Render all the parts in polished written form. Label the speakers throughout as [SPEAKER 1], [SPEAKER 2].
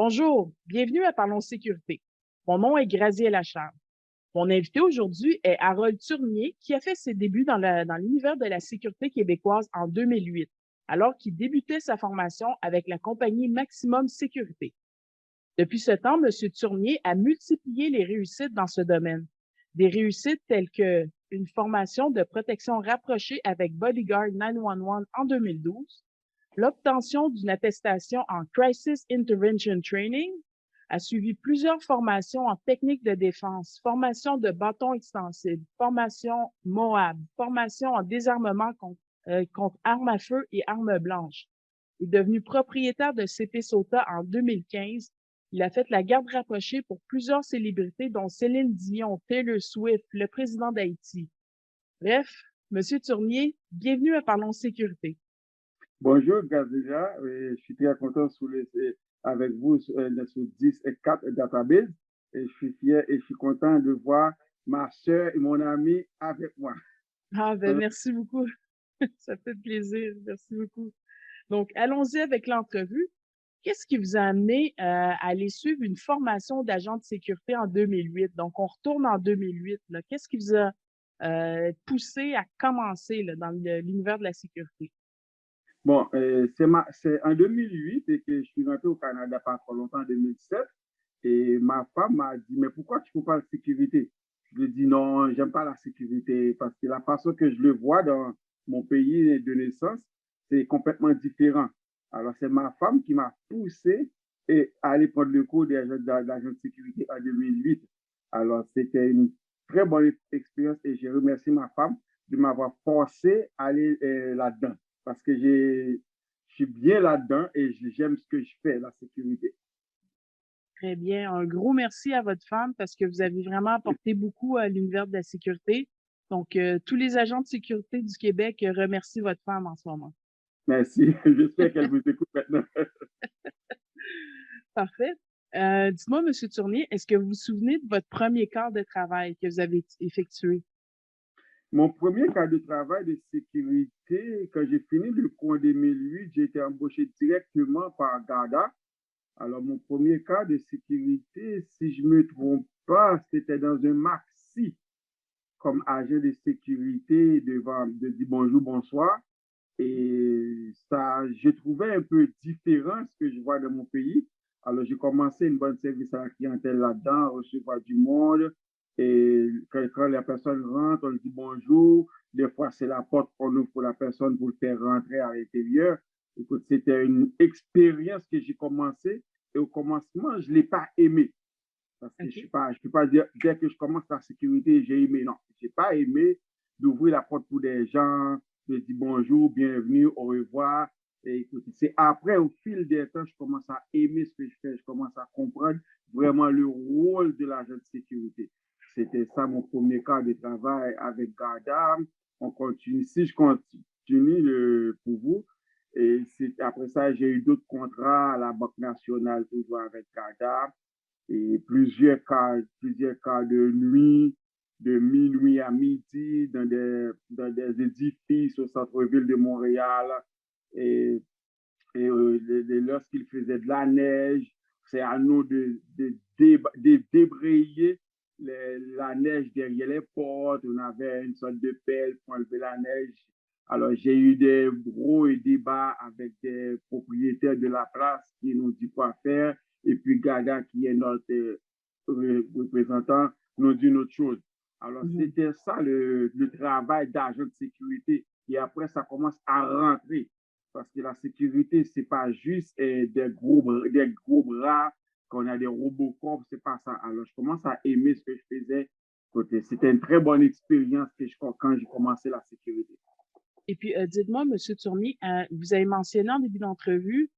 [SPEAKER 1] Bonjour, bienvenue à Parlons Sécurité. Mon nom est Grazielle Lacharme. Mon invité aujourd'hui est Harold Turnier, qui a fait ses débuts dans l'univers de la sécurité québécoise en 2008, alors qu'il débutait sa formation avec la compagnie Maximum Sécurité. Depuis ce temps, M. Turnier a multiplié les réussites dans ce domaine. Des réussites telles que une formation de protection rapprochée avec Bodyguard 911 en 2012, l'obtention d'une attestation en Crisis Intervention Training, a suivi plusieurs formations en technique de défense, formation de bâton extensible, formation MOAB, formation en désarmement contre armes à feu et armes blanches. Il est devenu propriétaire de CP Sauta en 2015. Il a fait la garde rapprochée pour plusieurs célébrités, dont Céline Dion, Taylor Swift, le président d'Haïti. Bref, Monsieur Turnier, bienvenue à Parlons Sécurité.
[SPEAKER 2] Bonjour, Gazéja. Je suis très content avec vous sur 10 et 4 database. Et je suis fier et je suis content de voir ma soeur et mon ami avec moi.
[SPEAKER 1] Ah, ben, merci beaucoup. Ça fait plaisir. Merci beaucoup. Donc, allons-y avec l'entrevue. Qu'est-ce qui vous a amené à aller suivre une formation d'agent de sécurité en 2008? Donc, on retourne en 2008. Qu'est-ce qui vous a poussé à commencer dans l'univers de la sécurité?
[SPEAKER 2] Bon, c'est en 2008 et que je suis rentré au Canada pas trop longtemps, en 2007. Et ma femme m'a dit, mais pourquoi tu ne fais pas la sécurité? Je lui ai dit, non, j'aime pas la sécurité parce que la façon que je le vois dans mon pays de naissance, c'est complètement différent. Alors, c'est ma femme qui m'a poussé à aller prendre le cours d'agent de sécurité en 2008. Alors, c'était une très bonne expérience et je remercie ma femme de m'avoir forcé à aller là-dedans parce que je suis bien là-dedans et j'aime ce que je fais, la sécurité.
[SPEAKER 1] Très bien. Un gros merci à votre femme parce que vous avez vraiment apporté beaucoup à l'univers de la sécurité. Donc, tous les agents de sécurité du Québec remercient votre femme en ce moment.
[SPEAKER 2] Merci. J'espère qu'elle vous écoute maintenant.
[SPEAKER 1] Parfait. Dites-moi, Monsieur Turnier, est-ce que vous vous souvenez de votre premier quart de travail que vous avez effectué?
[SPEAKER 2] Mon premier cas de travail de sécurité, quand j'ai fini le cours en 2008, j'ai été embauché directement par Garda. Alors, mon premier cas de sécurité, si je ne me trompe pas, c'était dans un maxi comme agent de sécurité de dire bonjour, bonsoir. Et ça, je trouvais un peu différent ce que je vois dans mon pays. Alors, j'ai commencé une bonne service à la clientèle là-dedans, recevoir du monde. Et quand la personne rentre, on lui dit bonjour. Des fois, c'est la porte qu'on ouvre pour la personne pour le faire rentrer à l'intérieur. Écoute, c'était une expérience que j'ai commencé. Et au commencement, je ne l'ai pas aimé. Parce que
[SPEAKER 1] OK.
[SPEAKER 2] je peux pas dire, dès que je commence la sécurité, j'ai aimé. Non, je n'ai pas aimé d'ouvrir la porte pour des gens, de dire bonjour, bienvenue, au revoir. Et écoute, c'est après, au fil des temps, je commence à aimer ce que je fais, je commence à comprendre vraiment le rôle de l'agent de sécurité. C'était ça mon premier cas de travail avec Gardam. On continue. Si je continue pour vous, et après ça, j'ai eu d'autres contrats à la Banque nationale, toujours avec Gardam et plusieurs cas de nuit, de minuit à midi, dans des édifices au centre-ville de Montréal. Et, lorsqu'il faisait de la neige, c'est à nous de débrayer la neige derrière les portes. On avait une sorte de pelle pour enlever la neige. Alors, j'ai eu des gros débats avec des propriétaires de la place qui nous disent quoi faire. Et puis, Gaga, qui est notre représentant, nous dit une autre chose. Alors,
[SPEAKER 1] Mhm.
[SPEAKER 2] c'était ça le travail d'agent de sécurité. Et après, ça commence à rentrer. Parce que la sécurité, c'est pas juste des gros bras, qu'on a des robots corps, c'est pas ça. Alors, je commence à aimer ce que je faisais. C'était une très bonne expérience quand j'ai commencé la sécurité.
[SPEAKER 1] Et puis, dites-moi, Monsieur Turnier, vous avez mentionné en début d'entrevue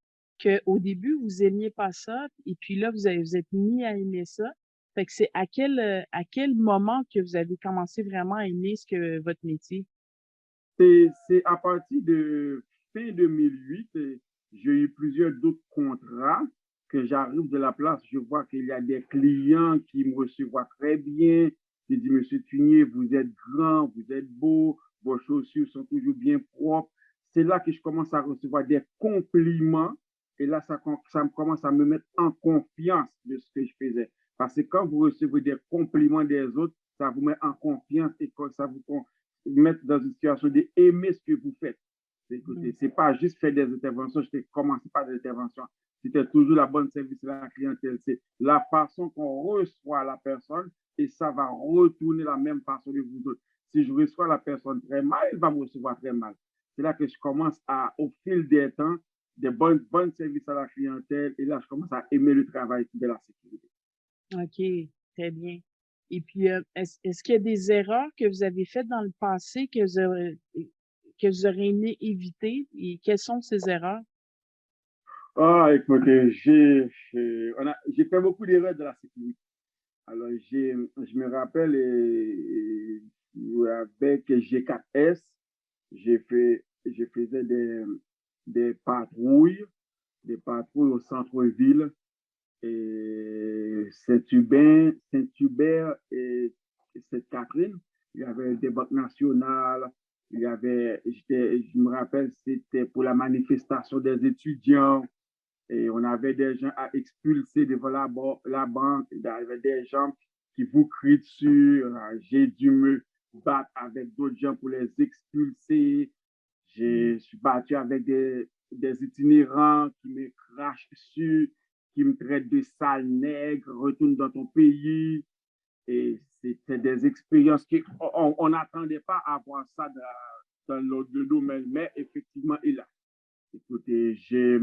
[SPEAKER 1] qu'au début, vous aimiez pas ça, et puis là, vous êtes mis à aimer ça. Fait que c'est à quel moment que vous avez commencé vraiment à aimer votre métier?
[SPEAKER 2] C'est à partir de fin 2008, j'ai eu plusieurs d'autres contrats que j'arrive de la place, je vois qu'il y a des clients qui me reçoivent très bien, qui disent, Monsieur Tunier, vous êtes grand, vous êtes beau, vos chaussures sont toujours bien propres. C'est là que je commence à recevoir des compliments Et là, ça commence à me mettre en confiance de ce que je faisais. Parce que quand vous recevez des compliments des autres, ça vous met en confiance et ça vous met dans une situation d'aimer ce que vous faites. C'est pas juste faire des interventions, je n'ai commencé par des interventions. C'était toujours la bonne service à la clientèle. C'est la façon qu'on reçoit la personne et ça va retourner la même façon de vous autres. Si je reçois la personne très mal, elle va me recevoir très mal. C'est là que je commence au fil des temps, des bonnes services à la clientèle et là, je commence à aimer le travail de la sécurité.
[SPEAKER 1] OK, très bien. Et puis, est-ce qu'il y a des erreurs que vous avez faites dans le passé que vous auriez aimé éviter et quelles sont ces erreurs?
[SPEAKER 2] Ah, écoutez, j'ai fait beaucoup d'erreurs de la sécurité. Alors, je me rappelle, avec G4S, je faisais des patrouilles, des patrouilles au centre-ville, et Saint-Hubert et Sainte-Catherine. Il y avait des banques nationales, je me rappelle, c'était pour la manifestation des étudiants. Et on avait des gens à expulser devant la banque. Il y avait des gens qui vous crient dessus. J'ai dû me battre avec d'autres gens pour les expulser. Je suis battu avec des itinérants qui me crachent dessus, qui me traitent de sale nègre, retourne dans ton pays. Et c'était des expériences qu'on n'attendait pas à voir ça dans le domaine, mais effectivement, il a. Écoutez, j'ai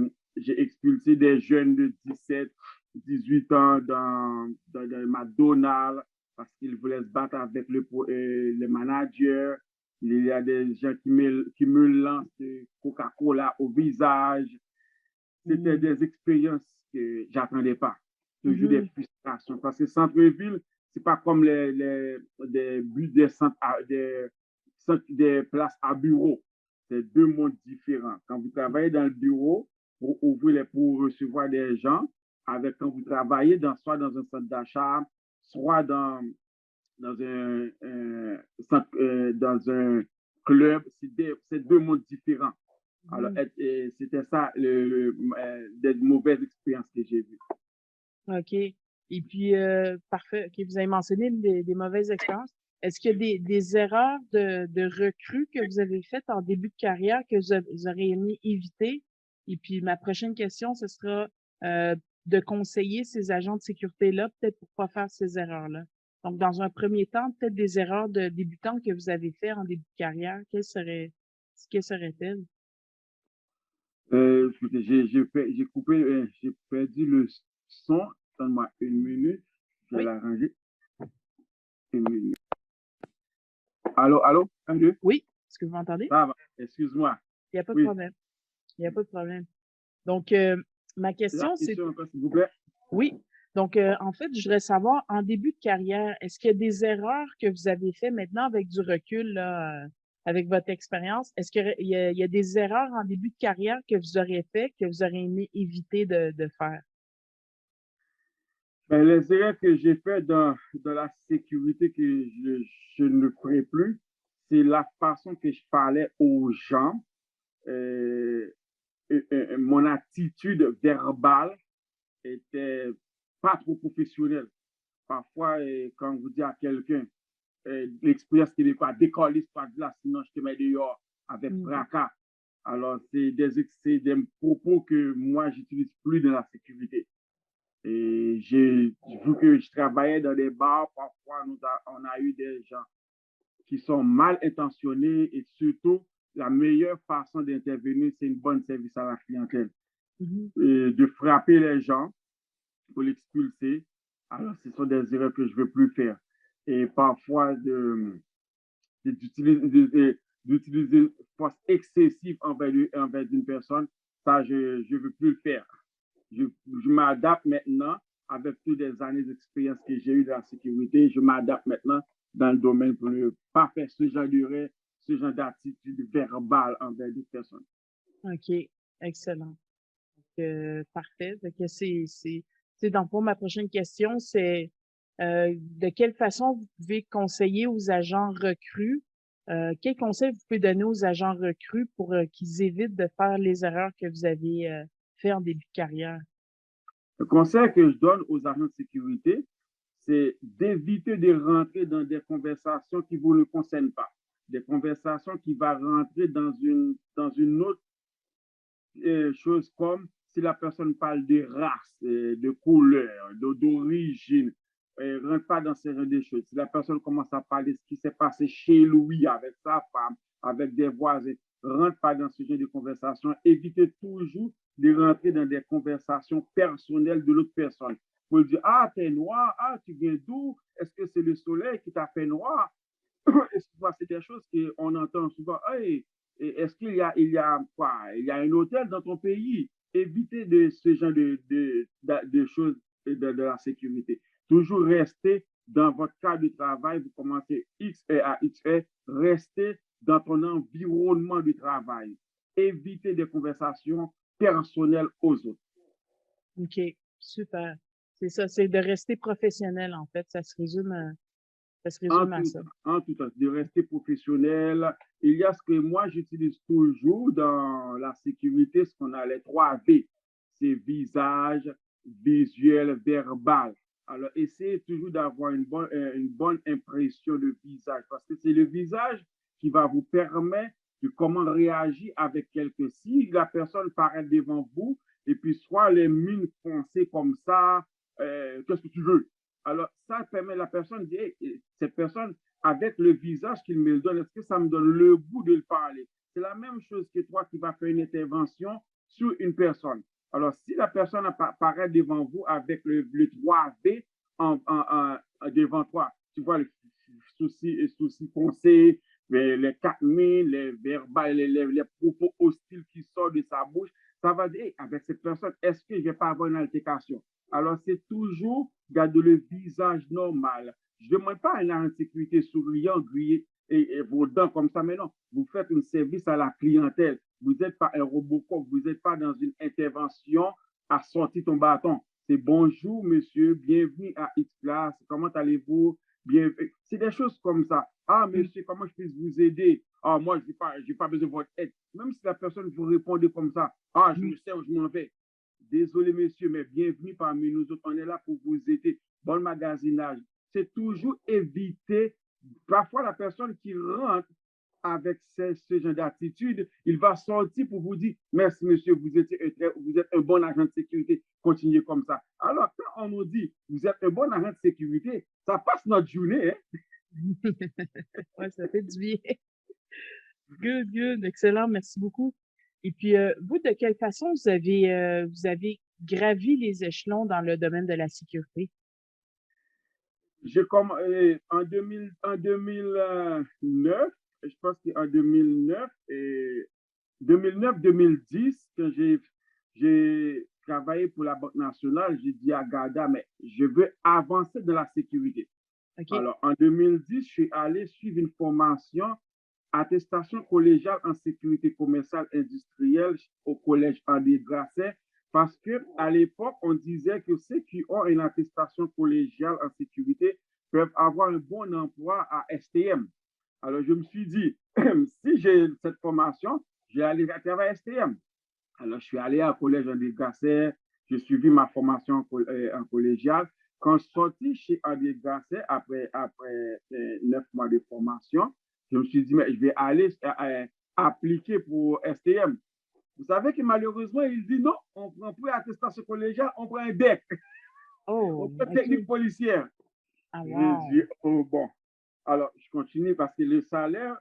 [SPEAKER 2] expulsé des jeunes de 17, 18 ans dans McDonald's parce qu'ils voulaient se battre avec le manager. Il y a des gens qui me lancent Coca-Cola au visage. C'était des expériences que j'attendais pas. Toujours des frustrations. Parce que centre-ville, c'est pas comme des centres, des places à bureau. C'est deux mondes différents. Quand vous travaillez dans le bureau, pour recevoir des gens, avec quand vous travaillez soit dans un centre d'achat, soit dans un club, c'est deux mondes différents. Alors, c'était ça, des mauvaises expériences que j'ai vues.
[SPEAKER 1] OK. Et puis, parfait. OK, vous avez mentionné des mauvaises expériences. Est-ce qu'il y a des erreurs de recrues que vous avez faites en début de carrière que vous auriez aimé éviter? Et puis, ma prochaine question, ce sera de conseiller ces agents de sécurité-là, peut-être pour pas faire ces erreurs-là. Donc, dans un premier temps, peut-être des erreurs de débutants que vous avez fait en début de carrière, quelles seraient-elles?
[SPEAKER 2] Écoutez, j'ai perdu le son. Donne-moi une minute. Je vais
[SPEAKER 1] Oui,
[SPEAKER 2] l'arranger. Une minute. Allô, allô? Un, deux?
[SPEAKER 1] oui. Est-ce que vous m'entendez?
[SPEAKER 2] Ça va. Excuse-moi.
[SPEAKER 1] Il n'y a pas de
[SPEAKER 2] Oui.
[SPEAKER 1] problème. Il n'y a pas de problème. Donc, ma
[SPEAKER 2] La
[SPEAKER 1] question, c'est,
[SPEAKER 2] question encore, s'il vous plaît.
[SPEAKER 1] oui. Donc, en fait, je voudrais savoir, en début de carrière, est-ce qu'il y a des erreurs que vous avez fait maintenant avec du recul, là, avec votre expérience? Est-ce qu'il y a des erreurs en début de carrière que vous auriez fait, que vous auriez aimé éviter de faire?
[SPEAKER 2] Ben, les erreurs que j'ai fait dans la sécurité que je ne ferai plus, c'est la façon que je parlais aux gens, euh, mon attitude verbale était pas trop professionnelle. Parfois, quand vous dites à quelqu'un, l'expérience québécoise, décoller ce pas de là, sinon je te mets dehors avec fracas. Alors, c'est des propos que moi, j'utilise plus dans la sécurité. Et j'ai vu que je travaillais dans des bars, parfois on a eu des gens qui sont mal intentionnés et surtout, la meilleure façon d'intervenir, c'est une bonne service à la clientèle. Et de frapper les gens pour l'expulser, alors ce sont des erreurs que je ne veux plus faire. Et parfois, d'utiliser force excessive envers une personne, ça, je ne veux plus le faire. Je m'adapte maintenant avec toutes les années d'expérience que j'ai eues dans la sécurité. Je m'adapte maintenant dans le domaine pour ne pas faire ce genre d'attitude verbale envers des personnes.
[SPEAKER 1] OK. Excellent. Parfait. Fait que dans le fond, ma prochaine question, c'est de quelle façon vous pouvez conseiller aux agents recrues? Quels conseils vous pouvez donner aux agents recrues pour qu'ils évitent de faire les erreurs que vous avez fait en début de carrière?
[SPEAKER 2] Le conseil que je donne aux agents de sécurité, c'est d'éviter de rentrer dans des conversations qui ne vous concernent pas. Des conversations qui vont rentrer dans une autre chose comme si la personne parle de race, de couleur, d'origine, ne rentre pas dans ce genre de choses. Si la personne commence à parler de ce qui s'est passé chez lui avec sa femme, avec des voisins, ne rentre pas dans ce genre de conversation. Évitez toujours de rentrer dans des conversations personnelles de l'autre personne. Pour dire, ah, t'es noir, ah, tu viens d'où? Est-ce que c'est le soleil qui t'a fait noir? C'est des choses qu'on entend souvent. Hey, est-ce il y a un hôtel dans ton pays? Évitez de ce genre de choses de la sécurité. Toujours rester dans votre cadre de travail. Vous commencez X à X, restez dans ton environnement de travail. Évitez des conversations personnelles aux autres.
[SPEAKER 1] OK, super. C'est ça, c'est de rester professionnel, en fait. Ça se résume à ça.
[SPEAKER 2] En tout cas, de rester professionnel. Il y a ce que moi j'utilise toujours dans la sécurité, ce qu'on a les 3 V. C'est visage, visuel, verbal. Alors, essayez toujours d'avoir une bonne impression de visage parce que c'est le visage qui va vous permettre de comment réagir avec quelqu'un. Si la personne paraît devant vous et puis soit les mines foncées comme ça, qu'est-ce que tu veux? Alors, ça permet à la personne de dire, hey, cette personne, avec le visage qu'il me donne, est-ce que ça me donne le goût de le parler? C'est la même chose que toi qui vas faire une intervention sur une personne. Alors, si la personne apparaît devant vous avec le 3V devant toi, tu vois le souci foncé, les 4000, les verbales, les propos hostiles qui sortent de sa bouche, ça va dire, hey, avec cette personne, est-ce que je ne vais pas avoir une altercation? Alors, c'est toujours garder le visage normal. Je ne demande pas un agent de sécurité souriant, grillé et vos dents comme ça, mais non, vous faites un service à la clientèle. Vous n'êtes pas un Robocop, vous n'êtes pas dans une intervention à sortir ton bâton. C'est bonjour, monsieur, bienvenue à X-Class, comment allez-vous? C'est des choses comme ça. Ah, monsieur, comment je peux vous aider? Ah, moi, je n'ai pas besoin de votre aide. Même si la personne vous répond comme ça, ah, je me sais où je m'en vais. Désolé, monsieur, mais bienvenue parmi nous autres. On est là pour vous aider. Bon magasinage. C'est toujours éviter. Parfois, la personne qui rentre avec ce genre d'attitude, il va sortir pour vous dire merci, monsieur, vous êtes un bon agent de sécurité. Continuez comme ça. Alors, quand on nous dit vous êtes un bon agent de sécurité, ça passe notre journée. Hein?
[SPEAKER 1] Ouais, ça fait du bien. Good, good. Excellent. Merci beaucoup. Et puis, vous, de quelle façon vous avez gravi les échelons dans le domaine de la sécurité?
[SPEAKER 2] En 2009, je pense qu'en 2009 et 2009-2010, quand j'ai travaillé pour la Banque nationale, j'ai dit à Garda, mais je veux avancer dans la sécurité.
[SPEAKER 1] OK.
[SPEAKER 2] Alors, en 2010, je suis allé suivre une formation attestation collégiale en sécurité commerciale industrielle au collège André Grasset, parce qu'à l'époque, on disait que ceux qui ont une attestation collégiale en sécurité peuvent avoir un bon emploi à STM. Alors, je me suis dit, si j'ai cette formation, je vais aller travailler à STM. Alors, je suis allé au collège André Grasset, j'ai suivi ma formation en collégiale. Quand je suis sorti chez André Grasset, après 9 mois de formation, je me suis dit, mais je vais aller appliquer pour STM. Vous savez que malheureusement, il dit non, on ne prend plus attestation collégiale, on prend un DEC. On
[SPEAKER 1] Oh,
[SPEAKER 2] prend technique policière.
[SPEAKER 1] ah,
[SPEAKER 2] J'ai
[SPEAKER 1] wow.
[SPEAKER 2] dit, oh bon. Alors, je continue parce que le salaire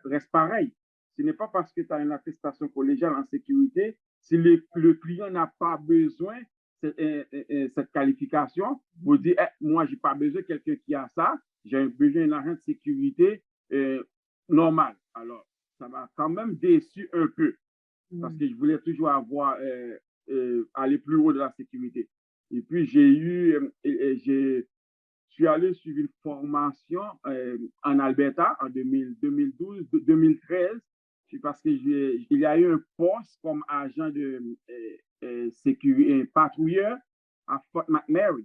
[SPEAKER 2] reste pareil. Ce n'est pas parce que tu as une attestation collégiale en sécurité, si le client n'a pas besoin de cette qualification, vous dites, moi, je n'ai pas besoin de quelqu'un qui a ça, j'ai besoin d'un agent de sécurité normal. Alors, ça m'a quand même déçu un peu parce que je voulais toujours aller plus haut de la sécurité. Et puis, je suis allé suivre une formation en Alberta en 2012-2013 parce qu'il y a eu un poste comme agent de sécurité, patrouilleur à Fort McMurray.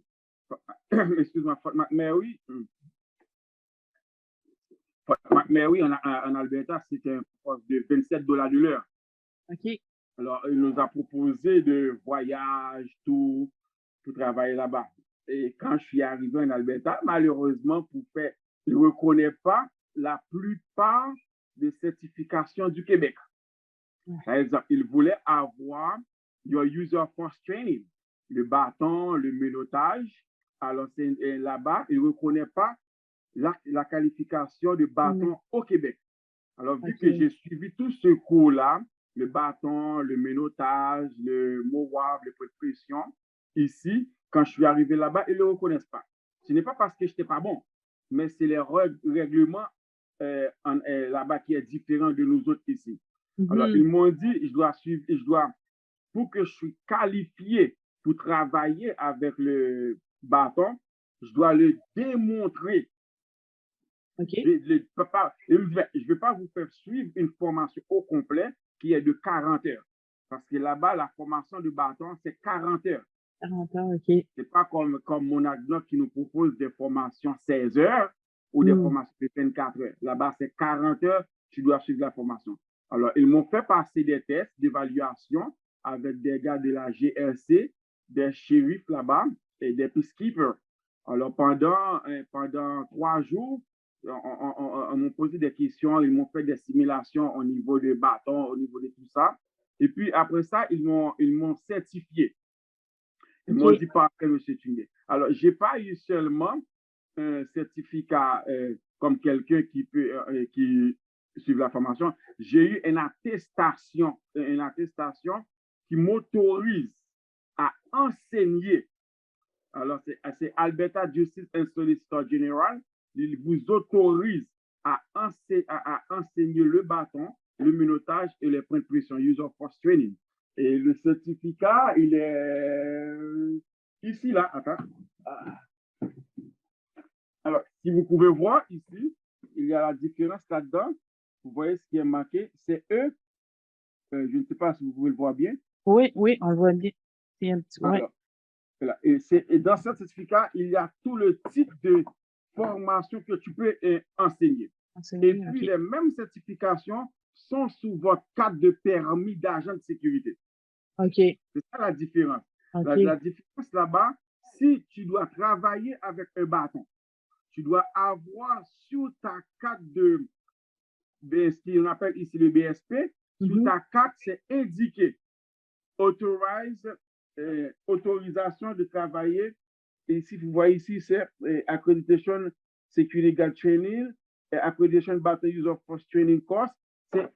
[SPEAKER 2] Excuse-moi, Fort McMurray. Fort McMurray en Alberta, c'était un poste de $27 de l'heure.
[SPEAKER 1] OK.
[SPEAKER 2] Alors, il nous a proposé de voyage, tout, pour travailler là-bas. Et quand je suis arrivé en Alberta, malheureusement, il ne reconnaît pas la plupart des certifications du Québec. Par exemple, il voulait avoir your user force training, le bâton, le menottage. Alors, là-bas, il ne reconnaît pas la qualification de bâton au Québec. Alors, vu que j'ai suivi tout ce cours-là, le bâton, le menottage, le mowab, le pression, ici, quand je suis arrivé là-bas, ils ne le reconnaissent pas. Ce n'est pas parce que je n'étais pas bon, mais c'est les règlements là-bas qui est différent de nous autres ici. Alors, ils m'ont dit, pour que je sois qualifié pour travailler avec le bâton, je dois le démontrer.
[SPEAKER 1] Okay.
[SPEAKER 2] Je ne vais pas vous faire suivre une formation au complet qui est de 40 heures. Parce que là-bas, la formation de bâton, c'est 40 heures.
[SPEAKER 1] 40 heures, OK.
[SPEAKER 2] Ce n'est pas comme Monadnock qui nous propose des formations 16 heures ou des formations de 24 heures. Là-bas, c'est 40 heures, tu dois suivre la formation. Alors, ils m'ont fait passer des tests d'évaluation avec des gars de la GRC, des shérifs là-bas et des peacekeepers. Alors, pendant 3 jours, on m'a posé des questions, ils m'ont fait des simulations au niveau des bâtons, au niveau de tout ça. Et puis, après ça, ils m'ont certifié. Ils m'ont dit parfait, M. Tungé. Alors, je n'ai pas eu seulement un certificat comme quelqu'un qui suit la formation. J'ai eu une attestation qui m'autorise à enseigner. Alors, c'est Alberta Justice and Solicitor General. Il vous autorise à enseigner le bâton, le menottage et les points de pression, User Force Training. Et le certificat, il est ici, là. Attends. Alors, si vous pouvez voir ici, il y a la différence là-dedans. Vous voyez ce qui est marqué. C'est eux. Je ne sais pas si vous pouvez le voir bien.
[SPEAKER 1] Oui, on le voit bien. C'est un petit...
[SPEAKER 2] Alors, voilà. Et dans ce certificat, il y a tout le type de formation que tu peux enseigner. Et puis, les mêmes certifications sont sous votre cadre de permis d'agent de sécurité.
[SPEAKER 1] OK.
[SPEAKER 2] C'est ça la différence. La différence là-bas, si tu dois travailler avec un bâton, tu dois avoir sur ta carte ce qu'on appelle ici le BSP, sur ta carte, c'est indiqué autorisation de travailler. Et ici, vous voyez ici, c'est Accreditation Security Guard Training, Accreditation Battle User Force Training Course.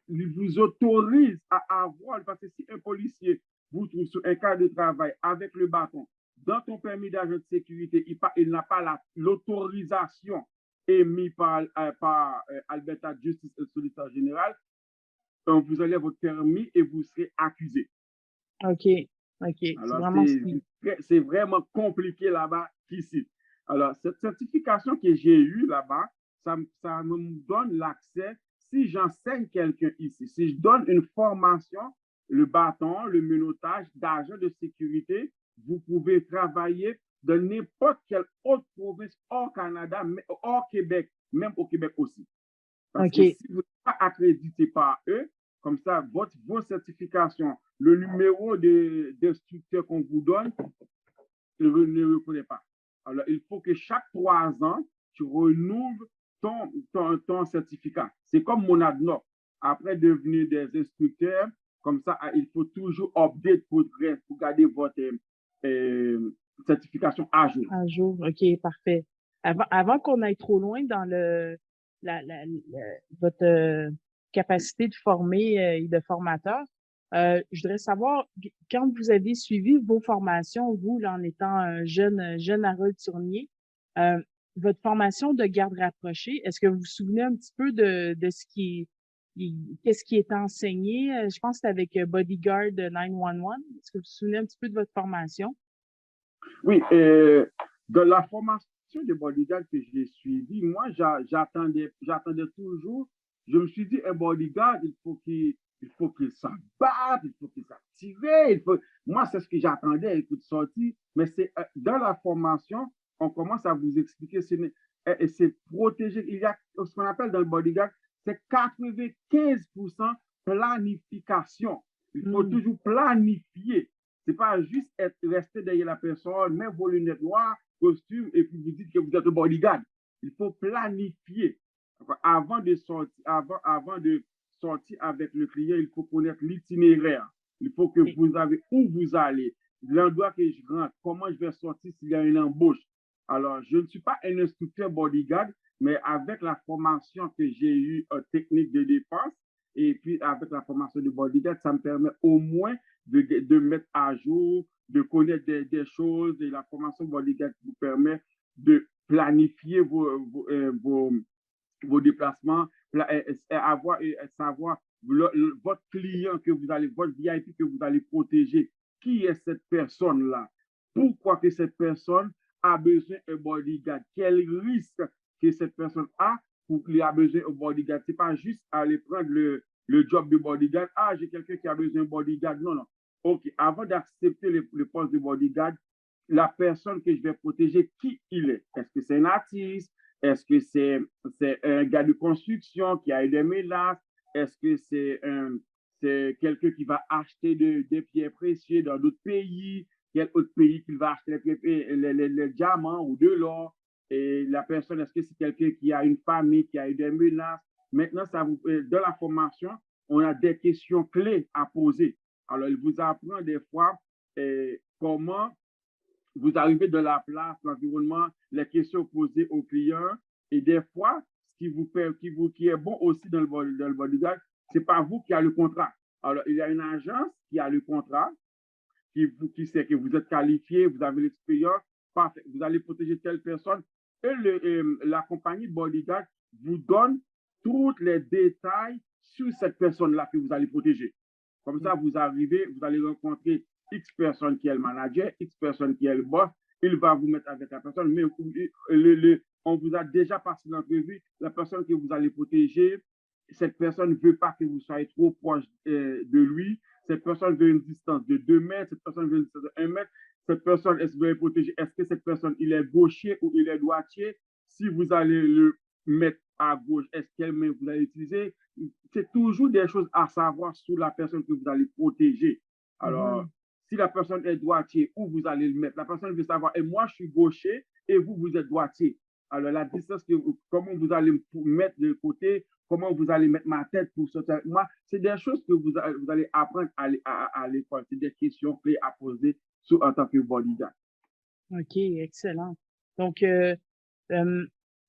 [SPEAKER 2] Il vous autorise à avoir, parce que si un policier vous trouve sur un cas de travail avec le bâton, dans ton permis d'agent de sécurité, il n'a pas l'autorisation émise par Alberta Justice and Solicitor General, vous allez votre permis et vous serez accusé.
[SPEAKER 1] OK.
[SPEAKER 2] Alors, c'est vraiment compliqué là-bas qu'ici. Alors, cette certification que j'ai eue là-bas, ça me donne l'accès, si j'enseigne quelqu'un ici, si je donne une formation, le bâton, le menottage d'agent de sécurité, vous pouvez travailler dans n'importe quelle autre province hors Canada, hors Québec, même au Québec aussi. Parce que si vous n'êtes pas accrédité par eux, comme ça, vos certifications, le numéro d'instructeur qu'on vous donne, ne reconnaît pas. Alors, il faut que chaque 3 ans, tu renouves ton certificat. C'est comme Monadnock. Après devenir des instructeurs, comme ça, il faut toujours update pour garder votre certification à jour.
[SPEAKER 1] À jour, OK, parfait. Avant qu'on aille trop loin dans votre capacité de former et de formateur, je voudrais savoir, quand vous avez suivi vos formations, vous, là, en étant un jeune Harold Tournier, votre formation de garde rapprochée, est-ce que vous vous souvenez un petit peu de qu'est-ce qui est enseigné? Je pense que c'était avec Bodyguard 911. Est-ce que vous vous souvenez un petit peu de votre formation?
[SPEAKER 2] Oui, dans la formation de bodyguard que j'ai suivie, moi, j'attendais toujours. Je me suis dit, un bodyguard, il faut qu'il s'en batte, il faut qu'il s'active. Moi, c'est ce que j'attendais, écoute, sortir. Mais c'est dans la formation, on commence à vous expliquer, c'est protégé. Il y a ce qu'on appelle dans le bodyguard, c'est 95% planification. Il faut toujours planifier. Ce n'est pas juste rester derrière la personne, mettre vos lunettes noires, costume, et puis vous dites que vous êtes le bodyguard. Il faut planifier. Avant de sortir avec le client, il faut connaître l'itinéraire. Il faut que vous savez où vous allez, l'endroit que je rentre, comment je vais sortir s'il y a une embauche. Alors, je ne suis pas un instructeur bodyguard, mais avec la formation que j'ai eue en technique de défense, et puis avec la formation de bodyguard, ça me permet au moins de mettre à jour, de connaître des choses, et la formation bodyguard vous permet de planifier vos déplacements, savoir votre client que vous allez, votre VIP que vous allez protéger, qui est cette personne-là, pourquoi que cette personne a besoin d'un bodyguard, quel risque que cette personne a pour qu'il a besoin d'un bodyguard. Ce n'est pas juste aller prendre le job de bodyguard. Ah, j'ai quelqu'un qui a besoin d'un bodyguard. Non, non. OK, avant d'accepter le poste de bodyguard, la personne que je vais protéger, qui il est. Est-ce que c'est un artiste? Est-ce que c'est un gars de construction qui a eu des mélasses? Est-ce que c'est quelqu'un qui va acheter des pierres précieuses dans d'autres pays? Quel autre pays qu'il va acheter les diamants ou de l'or? Et la personne, est-ce que c'est quelqu'un qui a une famille, qui a eu des menaces? Maintenant, dans la formation, on a des questions clés à poser. Alors, il vous apprend des fois comment vous arrivez de la place, l'environnement, les questions posées aux clients. Et des fois, ce qui est bon aussi dans le bodyguard, ce n'est pas vous qui avez le contrat. Alors, il y a une agence qui a le contrat, qui sait que vous êtes qualifié, vous avez l'expérience, parfait, vous allez protéger telle personne. Et la compagnie de bodyguard vous donne tous les détails sur cette personne-là que vous allez protéger. Comme ça, vous allez rencontrer X personne qui est le manager, X personne qui est le boss. Il va vous mettre avec la personne, mais on vous a déjà passé l'entrevue. La personne que vous allez protéger, cette personne ne veut pas que vous soyez trop proche de lui. Cette personne veut une distance de 2 mètres, cette personne veut une distance de 1 mètre. Cette personne, est-ce que vous allez protéger? Est-ce que cette personne, il est gaucher ou il est droitier? Si vous allez le mettre à gauche, est-ce quelle main vous allez utiliser? C'est toujours des choses à savoir sur la personne que vous allez protéger. Alors, si la personne est droitier, où vous allez le mettre? La personne veut savoir, et moi, je suis gaucher, et vous êtes droitier. Alors, la distance, comment vous allez mettre de côté, comment vous allez mettre ma tête pour sortir avec moi, c'est des choses que vous allez apprendre à l'école. C'est des questions clés à poser en tant que bodyguard.
[SPEAKER 1] OK, excellent. Donc,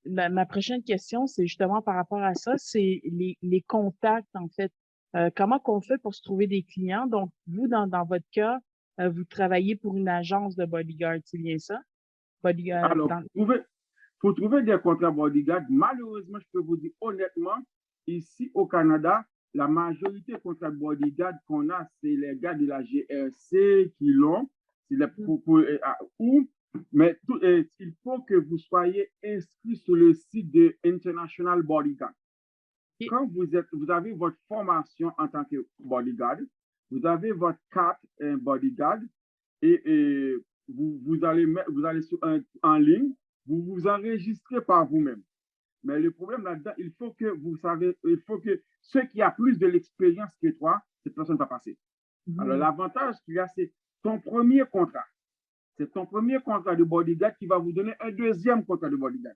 [SPEAKER 1] ma prochaine question, c'est justement par rapport à ça, c'est les contacts, en fait. Comment qu'on fait pour se trouver des clients? Donc, vous, dans votre cas, vous travaillez pour une agence de bodyguard, c'est bien ça?
[SPEAKER 2] Alors, pour trouver des contrats bodyguard, malheureusement, je peux vous dire honnêtement, ici au Canada, la majorité des contrats bodyguard qu'on a, c'est les gars de la GRC qui l'ont. Mais il faut que vous soyez inscrit sur le site de International Bodyguard. Quand vous avez votre formation en tant que bodyguard, vous avez votre carte bodyguard et vous allez en ligne, vous vous enregistrez par vous-même. Mais le problème là-dedans, il faut que ceux qui ont plus de l'expérience que toi, cette personne va passer. Alors, l'avantage qu'il y a, c'est ton premier contrat. C'est ton premier contrat de bodyguard qui va vous donner un deuxième contrat de bodyguard.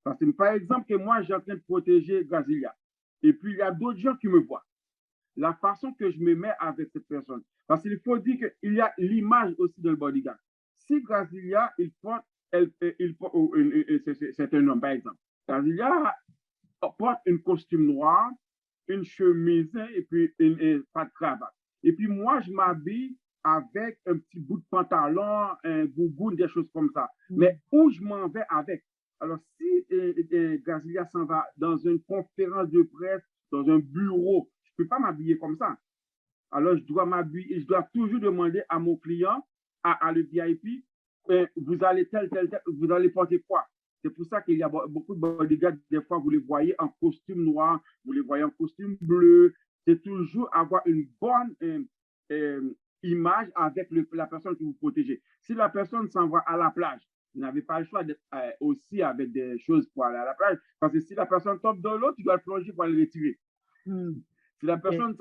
[SPEAKER 2] Parce que, par exemple, que moi, j'ai en train de protéger Grazilia. Et puis, il y a d'autres gens qui me voient. La façon que je me mets avec cette personne. Parce qu'il faut dire qu'il y a l'image aussi de le bodyguard. Si Grazilia, c'est un homme, par exemple. Grazilia porte un costume noir, une chemise et puis pas de cravate. Et puis moi, je m'habille avec un petit bout de pantalon, un gougoune, des choses comme ça. Mais où je m'en vais avec? Alors, si Grazilia s'en va dans une conférence de presse, dans un bureau, je ne peux pas m'habiller comme ça. Alors, je dois toujours demander à mon client, à le VIP, vous allez vous allez porter quoi? C'est pour ça qu'il y a beaucoup de bodyguards, des fois, vous les voyez en costume noir, vous les voyez en costume bleu. C'est toujours avoir une bonne image avec la personne que vous protégez. Si la personne s'en va à la plage, vous n'avez pas le choix d'être aussi avec des choses pour aller à la plage. Parce que si la personne tombe dans l'eau, tu dois le plonger pour aller le retirer. Si la personne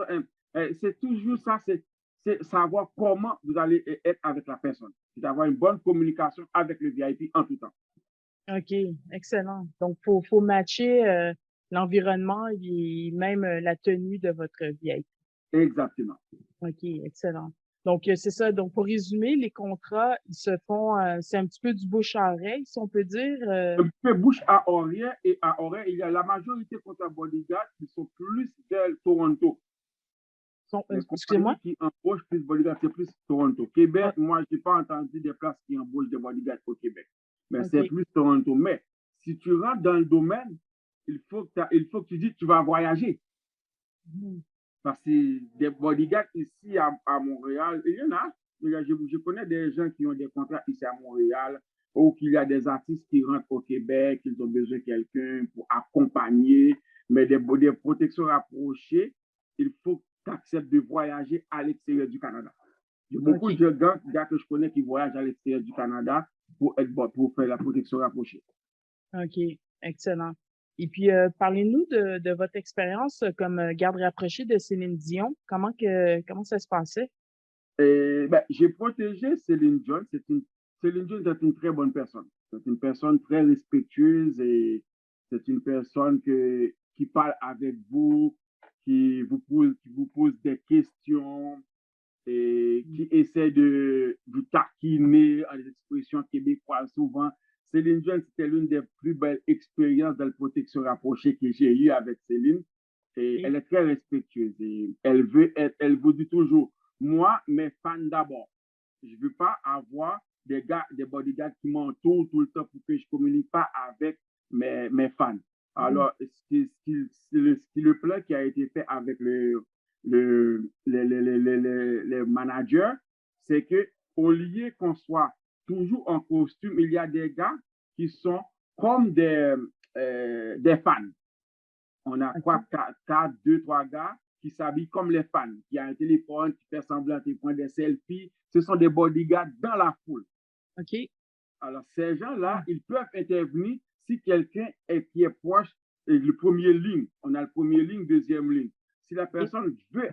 [SPEAKER 2] C'est toujours ça, c'est savoir comment vous allez être avec la personne. C'est d'avoir une bonne communication avec le VIP en tout temps.
[SPEAKER 1] OK, excellent. Donc, faut matcher l'environnement et même la tenue de votre VIP.
[SPEAKER 2] Exactement.
[SPEAKER 1] OK, excellent. Donc, c'est ça. Donc, pour résumer, les contrats, ils se font, c'est un petit peu du bouche à oreille, si on peut dire.
[SPEAKER 2] Un peu bouche à oreille et à oreille, il y a la majorité contre bodyguard qui sont plus vers Toronto. Les
[SPEAKER 1] Excusez-moi?
[SPEAKER 2] compagnies qui embauchent plus de bodyguards, c'est plus Toronto. Québec,
[SPEAKER 1] Ah,
[SPEAKER 2] moi, je n'ai pas entendu des places qui embauchent des bodyguards au Québec. Mais c'est
[SPEAKER 1] OK.
[SPEAKER 2] plus Toronto. Mais si tu rentres dans le domaine, il faut que tu dis que tu vas voyager.
[SPEAKER 1] Mhm.
[SPEAKER 2] Parce que des bodyguards ici à Montréal, il y en a. Je connais des gens qui ont des contrats ici à Montréal ou qu'il y a des artistes qui rentrent au Québec, ils ont besoin de quelqu'un pour accompagner, mais des protections rapprochées, il faut que tu acceptes de voyager à l'extérieur du Canada. Il y a beaucoup
[SPEAKER 1] OK.
[SPEAKER 2] de gars que je connais qui voyagent à l'extérieur du Canada pour faire la protection rapprochée.
[SPEAKER 1] OK. Excellent. Et puis, parlez-nous de votre expérience comme garde rapprochée de Céline Dion. Comment ça se passait?
[SPEAKER 2] J'ai protégé Céline Dion. Céline Dion est une très bonne personne. C'est une personne très respectueuse et c'est une personne qui parle avec vous, qui vous pose des questions et qui essaie de vous taquiner en des expressions québécoises souvent. Céline Dion, c'était l'une des plus belles expériences de la protection rapprochée que j'ai eue avec Céline. Et
[SPEAKER 1] OK.
[SPEAKER 2] elle est très respectueuse et elle vous dit toujours, moi, mes fans d'abord. Je ne veux pas avoir des bodyguards qui m'entourent tout le temps pour que je ne communique pas avec mes fans.
[SPEAKER 1] Mhm.
[SPEAKER 2] Alors, le plan qui a été fait avec les managers, c'est que au lieu qu'on soit toujours en costume, il y a des gars qui sont comme des fans. On a
[SPEAKER 1] OK.
[SPEAKER 2] deux, trois gars qui s'habillent comme les fans, qui a un téléphone, qui fait semblant de prendre des selfies. Ce sont des bodyguards dans la foule.
[SPEAKER 1] OK.
[SPEAKER 2] Alors, ces
[SPEAKER 1] Ah.
[SPEAKER 2] gens-là, ils peuvent intervenir si quelqu'un qui est proche le premier ligne. On a le premier ligne, deuxième ligne. Si la
[SPEAKER 1] OK.
[SPEAKER 2] personne veut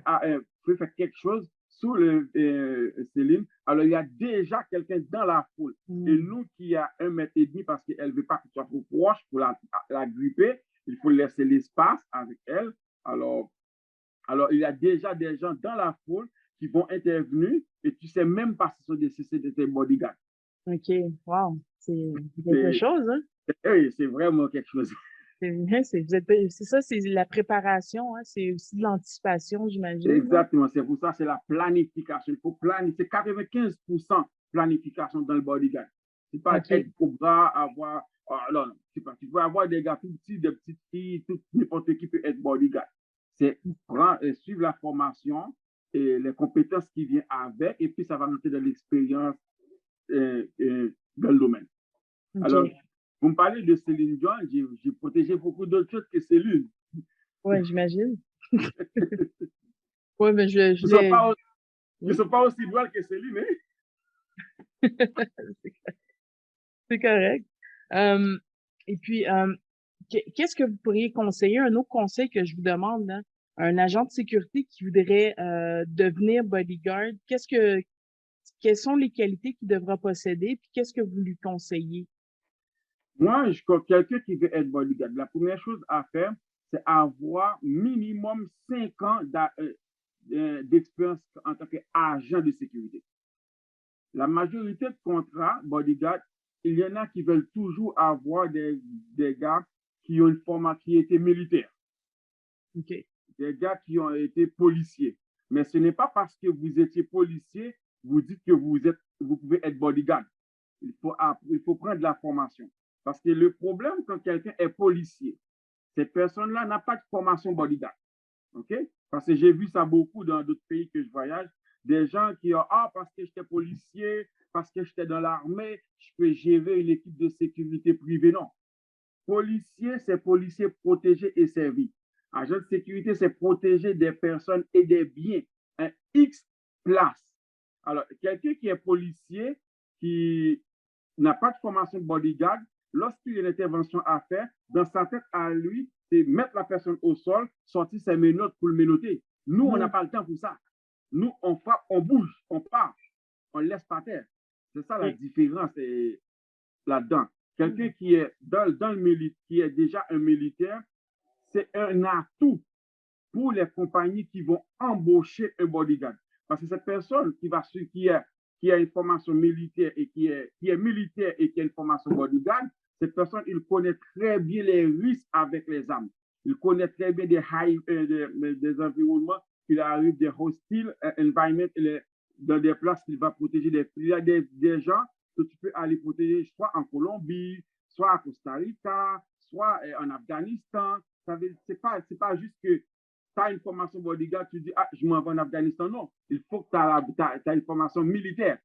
[SPEAKER 2] faire quelque chose sous ces lignes, alors il y a déjà quelqu'un dans la foule. Et
[SPEAKER 1] Hmm.
[SPEAKER 2] nous qui a 1,5 m parce qu'elle ne veut pas que tu sois trop proche pour la gripper, il faut laisser l'espace avec elle. Alors, il y a déjà des gens dans la foule qui vont intervenir et tu ne sais même pas si ce sont des bodyguards.
[SPEAKER 1] OK. Wow. C'est quelque chose, hein?
[SPEAKER 2] C'est vraiment quelque chose.
[SPEAKER 1] C'est vrai, c'est ça, c'est la préparation, hein? C'est aussi de l'anticipation, j'imagine, là.
[SPEAKER 2] Exactement, c'est pour ça, c'est la planification. Il faut planifier, c'est 95% planification dans le bodyguard. C'est pas
[SPEAKER 1] OK.
[SPEAKER 2] être au bras, avoir, oh, non, non, c'est pas, tu peux avoir des gars tout petits, des petites filles, n'importe qui peut être bodyguard. C'est prendre et suivre la formation et les compétences qui viennent avec, et puis ça va monter de l'expérience dans le domaine. Alors,
[SPEAKER 1] OK.
[SPEAKER 2] vous me parlez de Céline Dion, j'ai protégé beaucoup d'autres choses que Céline.
[SPEAKER 1] Ouais, j'imagine. Ouais, mais je
[SPEAKER 2] Ils ne sont,
[SPEAKER 1] l'ai.
[SPEAKER 2] pas, ils
[SPEAKER 1] Oui,
[SPEAKER 2] sont pas aussi drôles que Céline, hein?
[SPEAKER 1] c'est correct. Euh, et puis, qu'est-ce que vous pourriez conseiller? Un autre conseil que je vous demande, là, un agent de sécurité qui voudrait devenir bodyguard, quelles sont les qualités qu'il devra posséder, puis qu'est-ce que vous lui conseillez?
[SPEAKER 2] Moi, comme quelqu'un qui veut être bodyguard, la première chose à faire, c'est avoir minimum 5 ans d'expérience en tant qu'agent de sécurité. La majorité de contrats bodyguard, il y en a qui veulent toujours avoir des gars qui ont une formation qui était militaire,
[SPEAKER 1] OK.
[SPEAKER 2] des gars qui ont été policiers. Mais ce n'est pas parce que vous étiez policier, vous dites que vous pouvez être bodyguard. Il faut prendre de la formation. Parce que le problème quand quelqu'un est policier, cette personne-là n'a pas de formation bodyguard. OK? Parce que j'ai vu ça beaucoup dans d'autres pays que je voyage. Des gens qui ont, parce que j'étais policier, parce que j'étais dans l'armée, je peux gérer une équipe de sécurité privée. Non. Policier, c'est policier protéger et servir. Agent de sécurité, c'est protéger des personnes et des biens. Un X place. Alors, quelqu'un qui est policier, qui n'a pas de formation bodyguard, lorsqu'il y a une intervention à faire, dans sa tête à lui, c'est mettre la personne au sol, sortir ses menottes pour le menotter. Nous, on n'a pas le temps pour ça. Nous, on frappe, on bouge, on part, on laisse pas terre. C'est ça la différence là-dedans. Quelqu'un qui est dans le militaire, qui est déjà un militaire, c'est un atout pour les compagnies qui vont embaucher un bodyguard. Parce que cette personne qui a une formation militaire et qui est militaire et qui a une formation bodyguard, cette personne, il connaît très bien les risques avec les armes. Il connaît très bien des environnements qu'il arrive, des hostile environments, dans des places qu'il va protéger. Il y a des gens que tu peux aller protéger soit en Colombie, soit à Costa Rica, soit en Afghanistan. C'est pas juste que tu as une formation bodyguard, tu dis, ah, je m'en vais en Afghanistan. Non, il faut que tu as une formation militaire.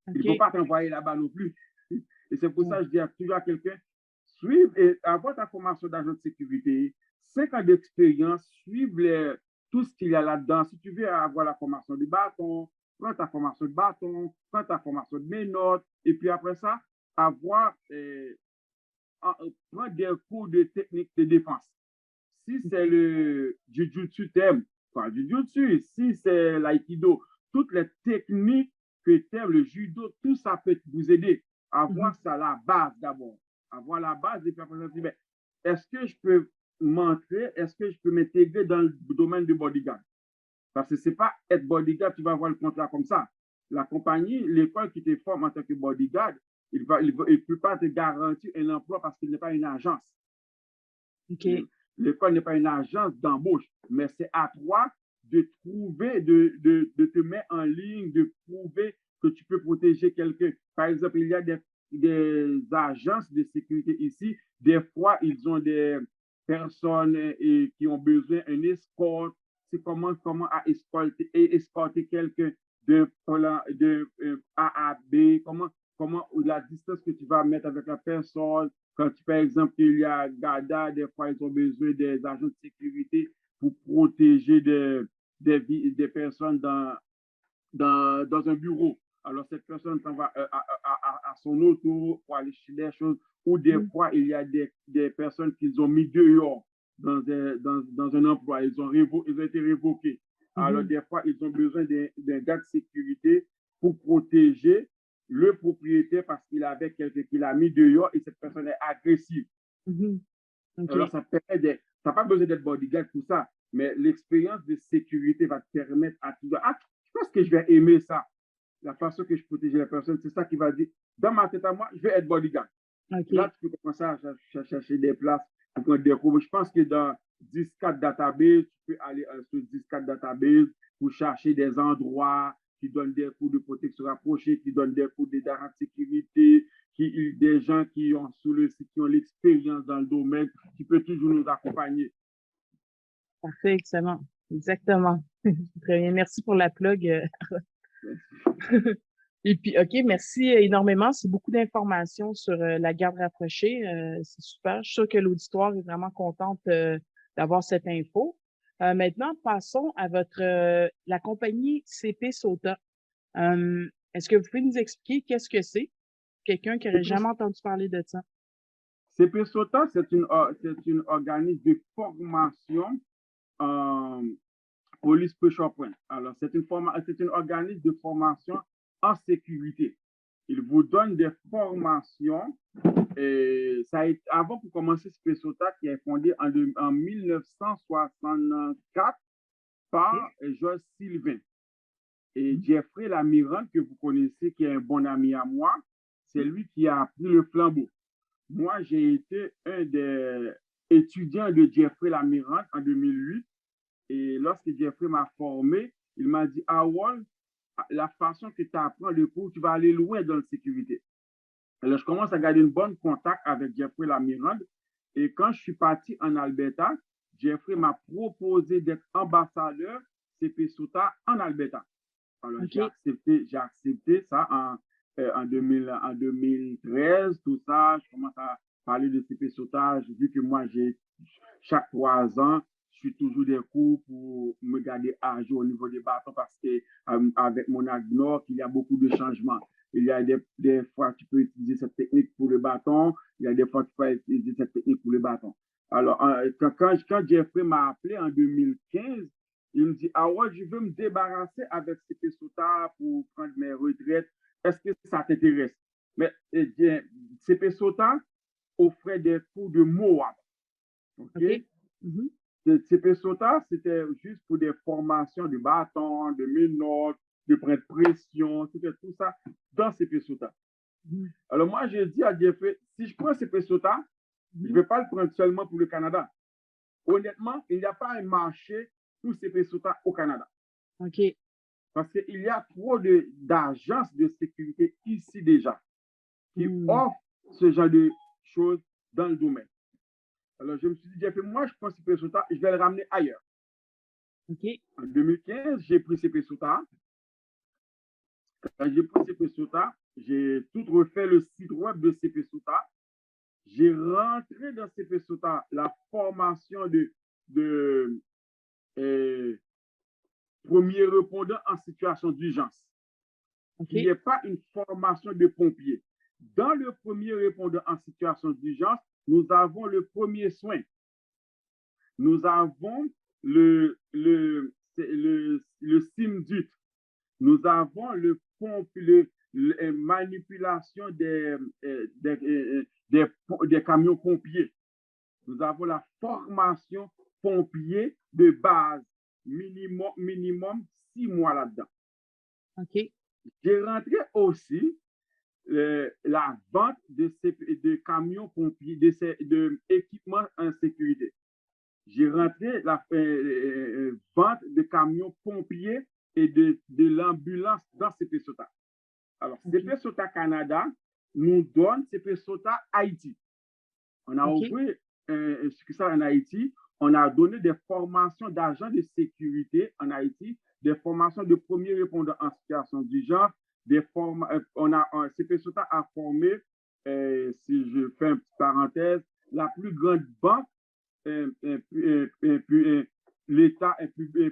[SPEAKER 2] Il ne faut pas t'envoyer là-bas non plus. Et c'est pour ça que je dis toujours à quelqu'un, suivre et avoir ta formation d'agent de sécurité, 5 ans d'expérience, suivre tout ce qu'il y a là-dedans. Si tu veux avoir la formation de bâton, prends ta formation de bâton, prends ta formation de ménote, et puis après ça, prendre des cours de technique de défense. Si c'est le jujutsu, t'aimes, pas jujutsu. Si c'est l'aïkido, toutes les techniques que t'aimes, le judo, tout ça peut vous aider à avoir ça, la base d'abord. Avoir la base et puis après ça, ben, est-ce que je peux m'entrer, est-ce que je peux m'intégrer dans le domaine du bodyguard? Parce que c'est pas être bodyguard, tu vas avoir le contrat comme ça. La compagnie, l'école qui te forme en tant que bodyguard, il ne peut pas te garantir un emploi parce qu'il n'est pas une agence.
[SPEAKER 1] Okay.
[SPEAKER 2] L'école n'est pas une agence d'embauche, mais c'est à toi de trouver, de te mettre en ligne, de prouver que tu peux protéger quelqu'un. Par exemple, il y a des agences de sécurité ici. Des fois, ils ont des personnes qui ont besoin d'une escorte. C'est comment escorter quelqu'un de A à B, comment la distance que tu vas mettre avec la personne. Quand, par exemple, il y a Gada, des fois, ils ont besoin des agents de sécurité pour protéger des personnes dans un bureau. Alors, cette personne s'en va à son auto pour aller chercher des choses. Ou des fois, il y a des personnes qu'ils ont mis dehors dans un emploi. Ils ont été révoqués. Alors, des fois, ils ont besoin d'un gars de sécurité pour protéger le propriétaire parce qu'il avait quelqu'un qui l'a mis dehors et cette personne est agressive. Alors, ça permet ça n'a pas besoin d'être bodyguard pour ça, mais l'expérience de sécurité va te permettre à tout. Ah, je pense que je vais aimer ça. La façon que je protège les personnes, c'est ça qui va dire, dans ma tête à moi, je vais être bodyguard. Là, tu peux commencer à chercher des places pour prendre des cours. Je pense que dans 10-4 database, tu peux aller sur 10-4 database pour chercher des endroits qui donnent des cours de protection rapprochée, qui donnent des cours de sécurité, des gens qui ont l'expérience dans le domaine, qui peuvent toujours nous accompagner.
[SPEAKER 1] Parfait, excellent. Exactement. Très bien. Merci pour la plug. Et puis, OK, merci énormément. C'est beaucoup d'informations sur la garde rapprochée. C'est super. Je suis sûre que l'auditoire est vraiment contente d'avoir cette info. Maintenant, passons à la compagnie CP Sauta. Est-ce que vous pouvez nous expliquer qu'est-ce que c'est? Quelqu'un qui n'aurait jamais entendu parler de ça.
[SPEAKER 2] CP Sauta, c'est une organisme de formation police pressure point. Alors, c'est un organisme de formation en sécurité. Il vous donne des formations. Et avant pour commencer, CP Sauta qui est fondé en 1964 par Georges Sylvain. Et Jeffrey Lamirande, que vous connaissez, qui est un bon ami à moi, c'est lui qui a pris le flambeau. Moi, j'ai été un des étudiants de Jeffrey Lamirande en 2008. Et lorsque Jeffrey m'a formé, il m'a dit, Awol, la façon que tu apprends le cours, tu vas aller loin dans la sécurité. Alors, je commence à garder un bon contact avec Jeffrey Lamirande. Et quand je suis parti en Alberta, Jeffrey m'a proposé d'être ambassadeur CP Sauta en Alberta. Alors, j'ai accepté ça en 2013, tout ça. Je commence à parler de CP Sauta. J'ai vu que moi, chaque 3 ans, je suis toujours des cours pour me garder à jour au niveau des bâtons parce qu'avec mon AGNOR, il y a beaucoup de changements. Il y a des fois, tu peux utiliser cette technique pour le bâton. Il y a des fois, tu peux utiliser cette technique pour le bâton. Alors, quand Jeffrey m'a appelé en 2015, Il me dit, ah ouais, je veux me débarrasser avec CP SOTA pour prendre mes retraites. Est-ce que ça t'intéresse? Mais eh bien, CP SOTA offrait des cours de MOAB. OK?
[SPEAKER 1] OK. Mhm.
[SPEAKER 2] CP SOTA, c'était juste pour des formations de bâton, de minottes, de prendre pression, c'était tout ça dans CP SOTA.
[SPEAKER 1] Mhm.
[SPEAKER 2] Alors moi, j'ai dit à Jeffrey, si je prends CP SOTA, je ne vais pas le prendre seulement pour le Canada. Honnêtement, il n'y a pas un marché pour CP SOTA au Canada.
[SPEAKER 1] OK.
[SPEAKER 2] Parce qu'il y a trop d'agences de sécurité ici déjà qui offrent ce genre de choses dans le domaine. Alors, je me suis dit, Jeffrey, moi, je prends CP SOTA, je vais le ramener ailleurs.
[SPEAKER 1] OK.
[SPEAKER 2] En 2015, j'ai pris CP SOTA. Quand j'ai pris CP SOTA, j'ai tout refait le site web de CP SOTA. J'ai rentré dans CP SOTA la formation de premier répondant en situation d'urgence, qui
[SPEAKER 1] OK.
[SPEAKER 2] n'est pas une formation de pompier. Dans le premier répondant en situation d'urgence, nous avons le premier soin. Nous avons le SIMDUT. Nous avons la manipulation des camions pompiers. Nous avons la formation pompier de base, minimum 6 mois là-dedans.
[SPEAKER 1] OK.
[SPEAKER 2] J'ai rentré aussi la vente de camions pompiers, d'équipements en sécurité. J'ai rentré la vente de camions pompiers et de l'ambulance dans CP SOTA. Alors,
[SPEAKER 1] OK.
[SPEAKER 2] CP SOTA Canada nous donne CP SOTA Haïti. On a
[SPEAKER 1] OK.
[SPEAKER 2] ouvert un succursale en Haïti. On a donné des formations d'agents de sécurité en Haïti, des formations de premiers répondants en situation d'urgence. CP SOTA a formé, si je fais une petite parenthèse, la plus grande banque l'État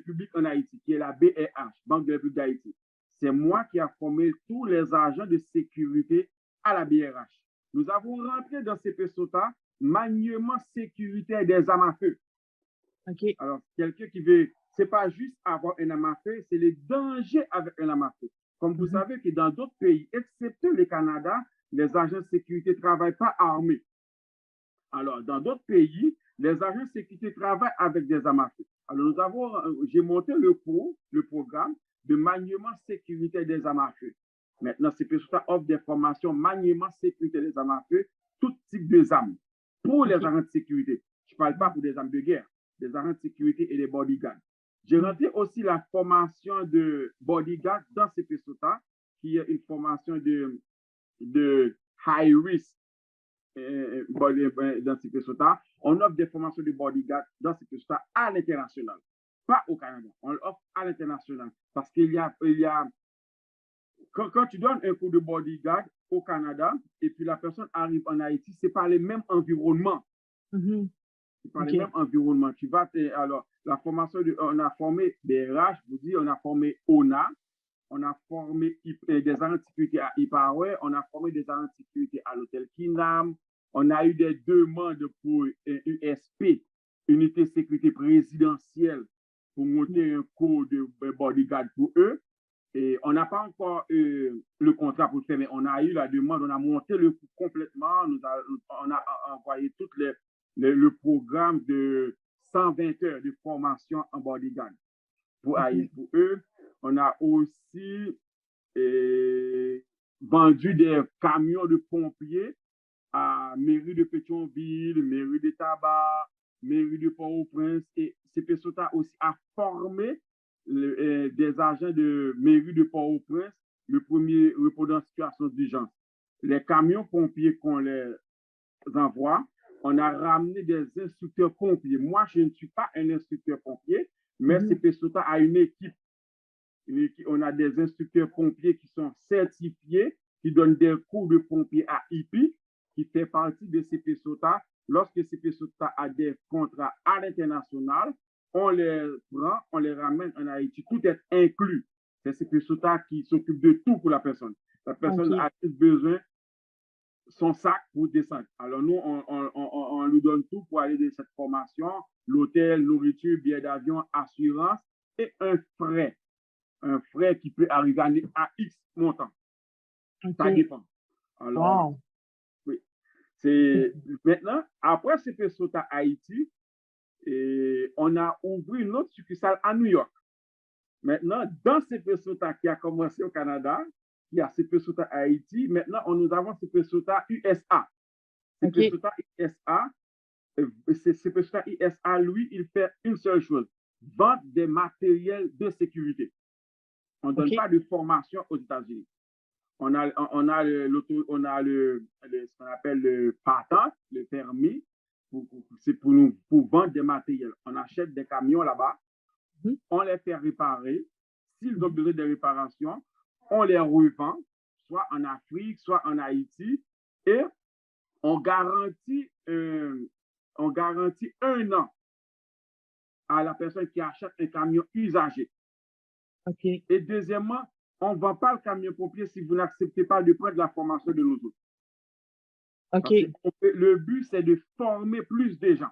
[SPEAKER 2] public en Haïti, qui est la BRH, Banque de la République d'Haïti. C'est moi qui ai formé tous les agents de sécurité à la BRH. Nous avons rentré dans CP SOTA maniement sécuritaire des armes à feu.
[SPEAKER 1] OK.
[SPEAKER 2] Alors, quelqu'un qui veut, c'est pas juste avoir un arme à feu, c'est le danger avec un arme à feu. Comme vous savez que dans d'autres pays, excepté le Canada, les agents de sécurité ne travaillent pas armés. Alors, dans d'autres pays, les agents de sécurité travaillent avec des armes à feu. Alors, j'ai monté le programme de maniement sécuritaire des armes à feu. Maintenant, CP SOTA offre des formations maniement sécuritaire des armes à feu, tout type de armes, pour les agents de sécurité. Je ne parle pas pour des armes de guerre, des agents de sécurité et des bodyguards. J'ai rentré aussi la formation de bodyguard dans CP SOTA, qui est une formation de high risk dans CP SOTA. On offre des formations de bodyguard dans CP SOTA à l'international, pas au Canada. On l'offre à l'international parce qu'il y a quand tu donnes un cours de bodyguard au Canada et puis la personne arrive en Haïti, c'est pas le même environnement. C'est pas le même environnement. Alors, la formation, on a formé BRH, je vous dis, on a formé ONA, on a formé des agents de sécurité à IPAWE, on a formé des agents de sécurité à l'hôtel Kinam, on a eu des demandes pour USP, Unité de sécurité présidentielle, pour monter un cours de bodyguard pour eux. Et on n'a pas encore le contrat pour le faire, mais on a eu la demande, on a monté le cours complètement, on a envoyé tout le programme de 120 heures de formation en bodyguard pour eux. On a aussi vendu des camions de pompiers à mairie de Pétionville, mairie de Tabar, mairie de Port-au-Prince. Et CP SOTA aussi a formé des agents de mairie de Port-au-Prince, le premier répondant en situation d'urgence. Les camions pompiers qu'on les envoie, on a ramené des instructeurs pompiers. Moi, je ne suis pas un instructeur pompier, mais CP SOTA a une équipe. On a des instructeurs pompiers qui sont certifiés, qui donnent des cours de pompiers à IPI, qui fait partie de CP SOTA. Lorsque CP SOTA a des contrats à l'international, on les prend, on les ramène en Haïti. Tout est inclus. C'est CP SOTA qui s'occupe de tout pour la personne. La personne a juste besoin son sac pour descendre. Alors nous, on lui donne tout pour aller de cette formation, l'hôtel, nourriture, billet d'avion, assurance. et un frais. Un frais qui peut arriver à X montant. Ça
[SPEAKER 1] OK.
[SPEAKER 2] dépend. Alors,
[SPEAKER 1] Wow.
[SPEAKER 2] oui.
[SPEAKER 1] C'est-
[SPEAKER 2] Maintenant, après CP Sota Haïti, et on a ouvert une autre succursale à New York. Maintenant, dans CP Sota qui a commencé au Canada, qui a CP Sota Haïti, maintenant, nous avons CP Sota USA. CP
[SPEAKER 1] OK.
[SPEAKER 2] Sota USA, CP Sota USA, lui, il fait une seule chose, vendre des matériels de sécurité. On ne donne
[SPEAKER 1] OK.
[SPEAKER 2] pas de formation aux États-Unis. On a ce qu'on appelle le patent, le permis, c'est pour vendre des matériels. On achète des camions là-bas,
[SPEAKER 1] Mhm.
[SPEAKER 2] on les fait réparer. S'ils ont besoin de réparation, on les revend, soit en Afrique, soit en Haïti, et on garantit, on garantit 1 an à la personne qui achète un camion usagé.
[SPEAKER 1] OK.
[SPEAKER 2] Et deuxièmement, on ne vend pas le camion pompier si vous n'acceptez pas de prendre la formation de nous autres. Parce que
[SPEAKER 1] OK.
[SPEAKER 2] le but, c'est de former plus de gens.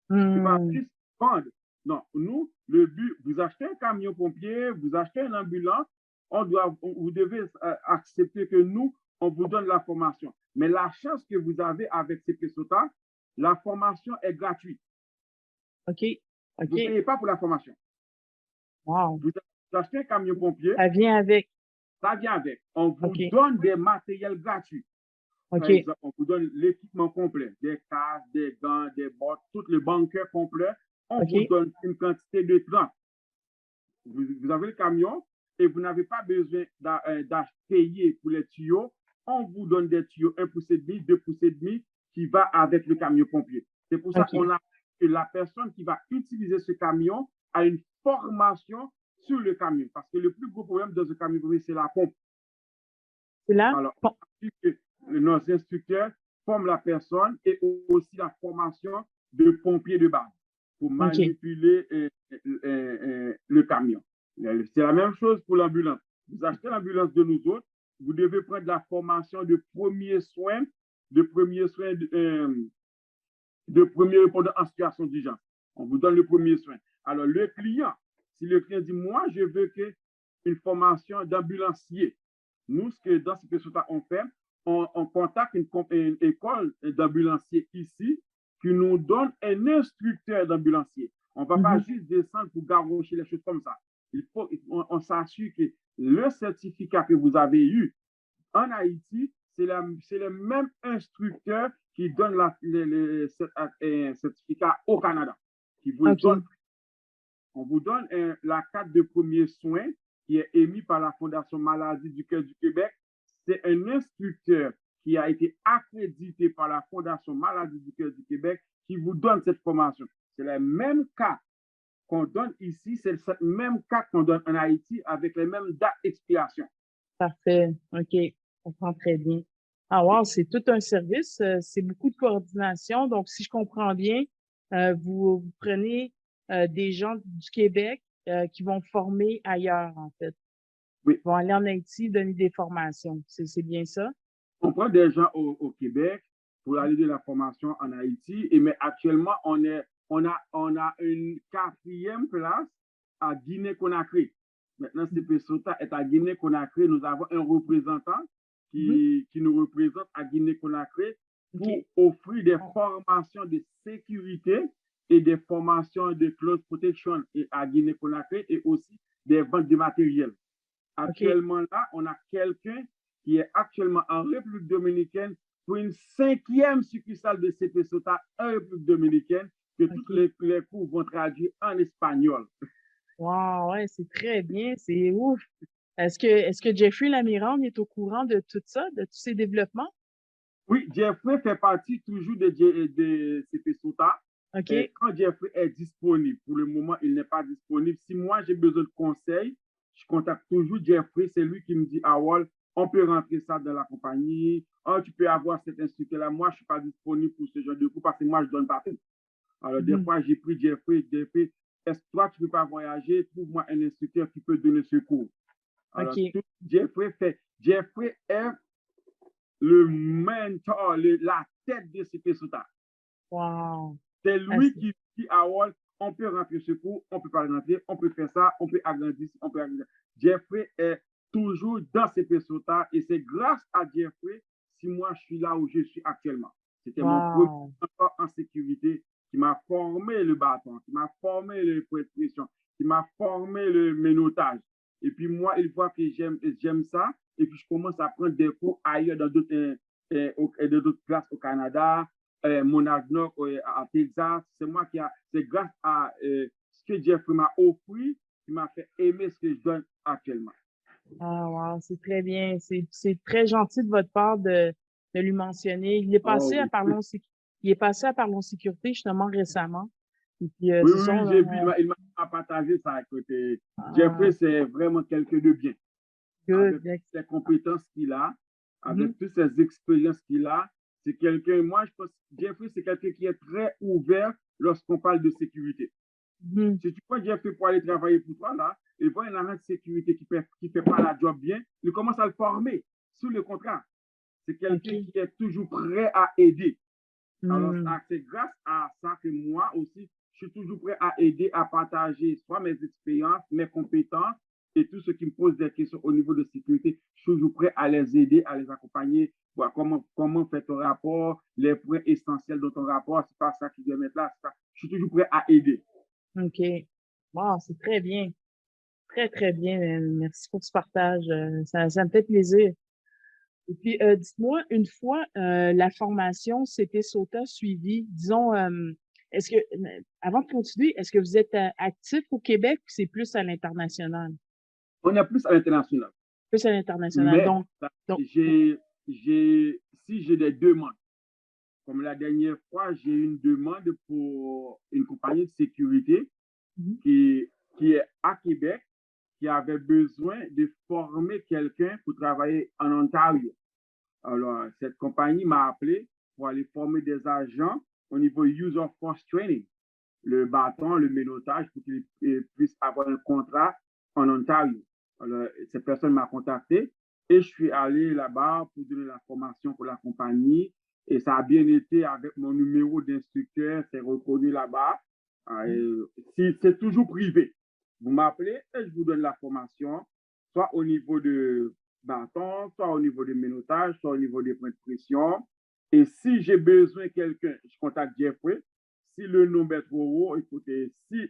[SPEAKER 2] C'est pas
[SPEAKER 1] Hmm.
[SPEAKER 2] juste vendre. Non, nous, le but, vous achetez un camion pompier, vous achetez une ambulance, vous devez accepter que nous, on vous donne la formation. Mais la chance que vous avez avec CP Sota, la formation est gratuite.
[SPEAKER 1] OK.
[SPEAKER 2] Vous ne
[SPEAKER 1] OK.
[SPEAKER 2] payez pas pour la formation.
[SPEAKER 1] Wow.
[SPEAKER 2] Vous achetez un camion pompier,
[SPEAKER 1] Ça vient avec.
[SPEAKER 2] ça vient avec. On vous
[SPEAKER 1] OK.
[SPEAKER 2] donne des matériels gratuits. Par
[SPEAKER 1] OK.
[SPEAKER 2] exemple, on vous donne l'équipement complet, des casques, des gants, des bottes, tout le bunker complet. On vous
[SPEAKER 1] OK.
[SPEAKER 2] donne une quantité de 30. Vous avez le camion et vous n'avez pas besoin payer pour les tuyaux. On vous donne des tuyaux 1,5 pouce, 2,5 pouces qui va avec le camion pompier. C'est pour ça qu'on
[SPEAKER 1] OK.
[SPEAKER 2] a que la personne qui va utiliser ce camion a une formation sur le camion. Parce que le plus gros problème dans ce camion pompier, c'est la pompe.
[SPEAKER 1] C'est là?
[SPEAKER 2] Alors,
[SPEAKER 1] Bon.
[SPEAKER 2] nos instructeurs forment la personne et aussi la formation de pompiers de base pour
[SPEAKER 1] OK.
[SPEAKER 2] manipuler le camion. C'est la même chose pour l'ambulance. Vous achetez l'ambulance de nous autres, vous devez prendre la formation de premiers soins, de premiers répondants en situation d'urgence. On vous donne le premier soin. Alors, le client, si le client dit, moi, je veux une formation d'ambulancier, nous, dans ce que on fait, on contacte une école d'ambulancier ici qui nous donne un instructeur d'ambulancier. On ne va pas juste descendre pour garrocher les choses comme ça. On s'assure que le certificat que vous avez eu en Haïti, c'est le même instructeur qui donne le certificat au Canada, qui vous
[SPEAKER 1] OK.
[SPEAKER 2] donne. On vous donne la carte de premiers soins qui est émise par la Fondation Maladie du Cœur du Québec. C'est un instructeur qui a été accrédité par la Fondation Maladie du Cœur du Québec qui vous donne cette formation. C'est la même carte qu'on donne ici, c'est cette même carte qu'on donne en Haïti avec les mêmes dates d'expiration.
[SPEAKER 1] Parfait. OK. Je comprends très bien. Ah, wow, c'est tout un service. C'est beaucoup de coordination. Donc, si je comprends bien, vous prenez des gens du Québec qui vont former ailleurs, en fait.
[SPEAKER 2] Oui.
[SPEAKER 1] Ils vont aller en Haïti donner des formations. C'est bien ça?
[SPEAKER 2] On prend des gens au Québec pour aller de la formation en Haïti, mais actuellement, on a une 4e place à Guinée-Conakry. Maintenant, CP Sota est à Guinée-Conakry. Nous avons un représentant qui nous représente à Guinée-Conakry pour offrir des formations de sécurité et des formations de close protection à Guinée-Conakry et aussi des ventes de matériel. Actuellement, là, on a quelqu'un qui est actuellement en République dominicaine pour une 5e succursale de CP Sota en République dominicaine, que tous les cours vont traduire en espagnol.
[SPEAKER 1] Wow, ouais, c'est très bien, c'est ouf. Est-ce que Jeffrey Lamirande est au courant de tout ça, de tous ces développements?
[SPEAKER 2] Oui, Jeffrey fait partie toujours de CP Sota.
[SPEAKER 1] OK.
[SPEAKER 2] Quand Jeffrey est disponible, pour le moment, il n'est pas disponible. Si moi, j'ai besoin de conseils, je contacte toujours Jeffrey. C'est lui qui me dit, Awal, on peut rentrer ça dans la compagnie. Oh, tu peux avoir cet instructeur-là. Moi, je ne suis pas disponible pour ce genre de cours parce que moi, je ne donne pas tout. Alors, des fois, j'ai pris Jeffrey. Est-ce que toi, tu ne peux pas voyager? Trouve-moi un instructeur qui peut donner ce cours. Alors, Jeffrey est le mentor, la tête de CP Sota.
[SPEAKER 1] Wow.
[SPEAKER 2] C'est lui qui dit à Wall, on peut rentrer secours, on peut pas rentrer, on peut faire ça, on peut agrandir, on peut agrandir. Jeffrey est toujours dans CP Sota et c'est grâce à Jeffrey si moi je suis là où je suis actuellement. C'était mon premier
[SPEAKER 1] Wow.
[SPEAKER 2] en sécurité qui m'a formé le bâton, qui m'a formé le pression, qui m'a formé le ménotage. Et puis moi, une fois que j'aime ça, et puis je commence à prendre des cours ailleurs dans d'autres classes au Canada, Monadnock, à Texas. C'est moi c'est grâce à ce que Jeffrey m'a offert qui m'a fait aimer ce que je donne actuellement.
[SPEAKER 1] Ah, wow, c'est très bien. C'est très gentil de votre part de lui mentionner.
[SPEAKER 2] Oh, oui,
[SPEAKER 1] Il est passé à Parlons Sécurité justement récemment. Et puis,
[SPEAKER 2] oui,
[SPEAKER 1] c'est ça,
[SPEAKER 2] oui, j'ai vu, il m'a partagé ça. Côté. Jeffrey,
[SPEAKER 1] ah,
[SPEAKER 2] c'est vraiment quelqu'un de bien.
[SPEAKER 1] good.
[SPEAKER 2] Avec ses compétences qu'il a,
[SPEAKER 1] Mhm,
[SPEAKER 2] avec toutes ses expériences qu'il a, c'est quelqu'un, moi, je pense, Jeffrey, c'est quelqu'un qui est très ouvert lorsqu'on parle de sécurité.
[SPEAKER 1] mhm.
[SPEAKER 2] Si tu prends Jeffrey pour aller travailler pour toi, là, il voit un agent de sécurité qui fait pas la job bien, il commence à le former sous le contrat. C'est quelqu'un
[SPEAKER 1] OK.
[SPEAKER 2] qui est toujours prêt à aider. Alors,
[SPEAKER 1] Hmm.
[SPEAKER 2] c'est grâce à ça que moi aussi, je suis toujours prêt à aider, à partager soit mes expériences, mes compétences et tout ce qui me pose des questions au niveau de sécurité. Je suis toujours prêt à les aider, à les accompagner. Voir comment faire ton rapport, les points essentiels de ton rapport. C'est pas ça qui doit mettre là. Ça. Je suis toujours prêt à aider.
[SPEAKER 1] OK. Wow, c'est très bien. Très, très bien. Merci pour ce partage. Ça me fait plaisir. Et puis, dites-moi, une fois la formation CP SOTA suivie, disons, avant de continuer, est-ce que vous êtes actif au Québec ou c'est plus à l'international?
[SPEAKER 2] On est plus à l'international.
[SPEAKER 1] Plus à l'international.
[SPEAKER 2] Mais
[SPEAKER 1] Donc,
[SPEAKER 2] si j'ai des demandes, comme la dernière fois, j'ai eu une demande pour une compagnie de sécurité
[SPEAKER 1] mhm,
[SPEAKER 2] qui, qui est à Québec, qui avait besoin de former quelqu'un pour travailler en Ontario. Alors, cette compagnie m'a appelé pour aller former des agents au niveau User Force Training, le bâton, le ménotage, pour qu'ils puissent avoir un contrat en Ontario. Alors, cette personne m'a contacté et je suis allé là-bas pour donner la formation pour la compagnie. Et ça a bien été avec mon numéro d'instructeur, c'est reconnu là-bas. Si c'est toujours privé, vous m'appelez et je vous donne la formation, soit au niveau de bâton, soit au niveau de ménotage, soit au niveau des points de pression. Et si j'ai besoin de quelqu'un, je contacte Jeffrey. Si le nombre est trop haut, écoutez, si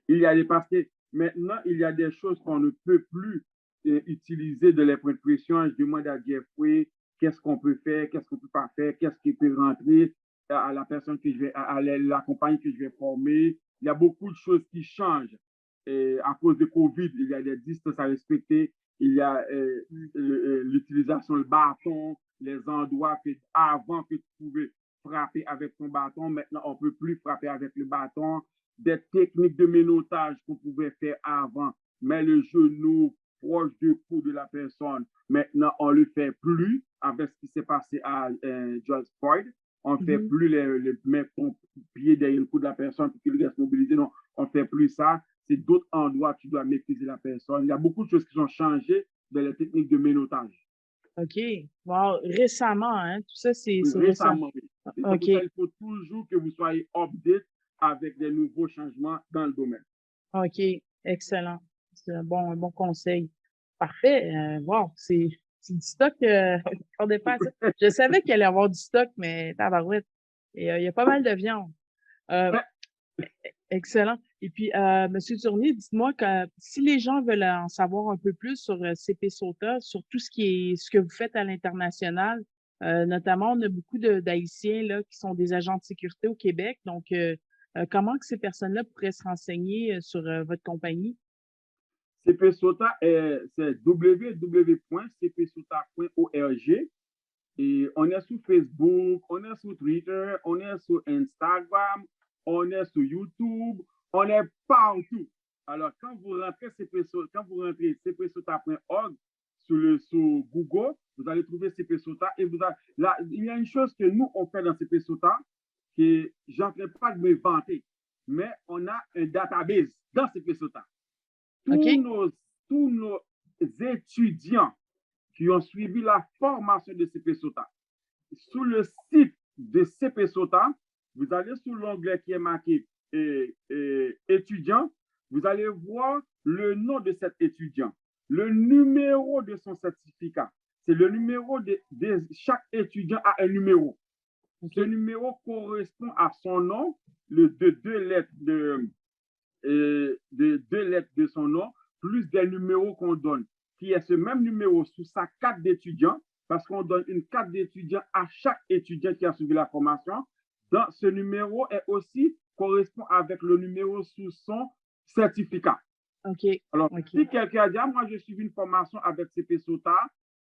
[SPEAKER 2] il y a des, parce que maintenant, il y a des choses qu'on ne peut plus utiliser de les points de pression. Je demande à Jeffrey qu'est-ce qu'on peut faire, qu'est-ce qu'on ne peut pas faire, qu'est-ce qui peut rentrer à la personne que je vais, à la compagnie que je vais former. Il y a beaucoup de choses qui changent. Et à cause de Covid, il y a des distances à respecter. Il y a l'utilisation du bâton, les endroits que avant que tu pouvais frapper avec ton bâton, maintenant on ne peut plus frapper avec le bâton. Des techniques de ménotage qu'on pouvait faire avant, mais le genou proche du cou de la personne, maintenant on ne le fait plus avec ce qui s'est passé à George Floyd. On ne fait
[SPEAKER 1] mhm.
[SPEAKER 2] plus les mettre ton pied derrière le cou de la personne pour qu'il reste mobilisé. Non, on ne fait plus ça. C'est d'autres endroits que tu dois maîtriser la personne. Il y a beaucoup de choses qui ont changé dans les techniques de ménotage.
[SPEAKER 1] OK. Wow. Récemment, hein? Tout ça, c'est récent.
[SPEAKER 2] Récemment. C'est
[SPEAKER 1] OK.
[SPEAKER 2] pour ça qu'il faut toujours que vous soyez update avec des nouveaux changements dans le domaine.
[SPEAKER 1] OK. Excellent. C'est un bon conseil. Parfait. Wow. C'est du stock qu'on dépasse. Je savais qu'il allait y avoir du stock, mais tabarouette. Et il y a pas mal de viande. Euh, Excellent. Et puis, Monsieur Tournier, dites-moi que si les gens veulent en savoir un peu plus sur CP Sota, sur tout ce que vous faites à l'international, notamment, on a beaucoup d'Haïtiens là qui sont des agents de sécurité au Québec. Donc, comment que ces personnes-là pourraient se renseigner sur votre compagnie?
[SPEAKER 2] CP Sota, c'est www.cpsota.org. Et on est sur Facebook, on est sur Twitter, on est sur Instagram, on est sur YouTube, on est partout. Alors, quand vous rentrez cpsota.org sur Google, vous allez trouver CP Sota et là, il y a une chose que nous, on fait dans CP Sota que je n'en train pas de me vanter, mais on a un database dans CP Sota. tous
[SPEAKER 1] OK?
[SPEAKER 2] nos, tous nos étudiants qui ont suivi la formation de CPSOTA. Sur le site de CPSOTA, vous allez sur l'onglet qui est marqué étudiant, vous allez voir le nom de cet étudiant, le numéro de son certificat. C'est le numéro chaque étudiant a un numéro. Ce numéro correspond à son nom, de deux lettres de son nom, plus des numéros qu'on donne, qui est ce même numéro sous sa carte d'étudiant, parce qu'on donne une carte d'étudiant à chaque étudiant qui a suivi la formation. Dans ce numéro est aussi correspond avec le numéro sous son certificat. Alors, si quelqu'un a dit, moi, j'ai suivi une formation avec CP SOTA,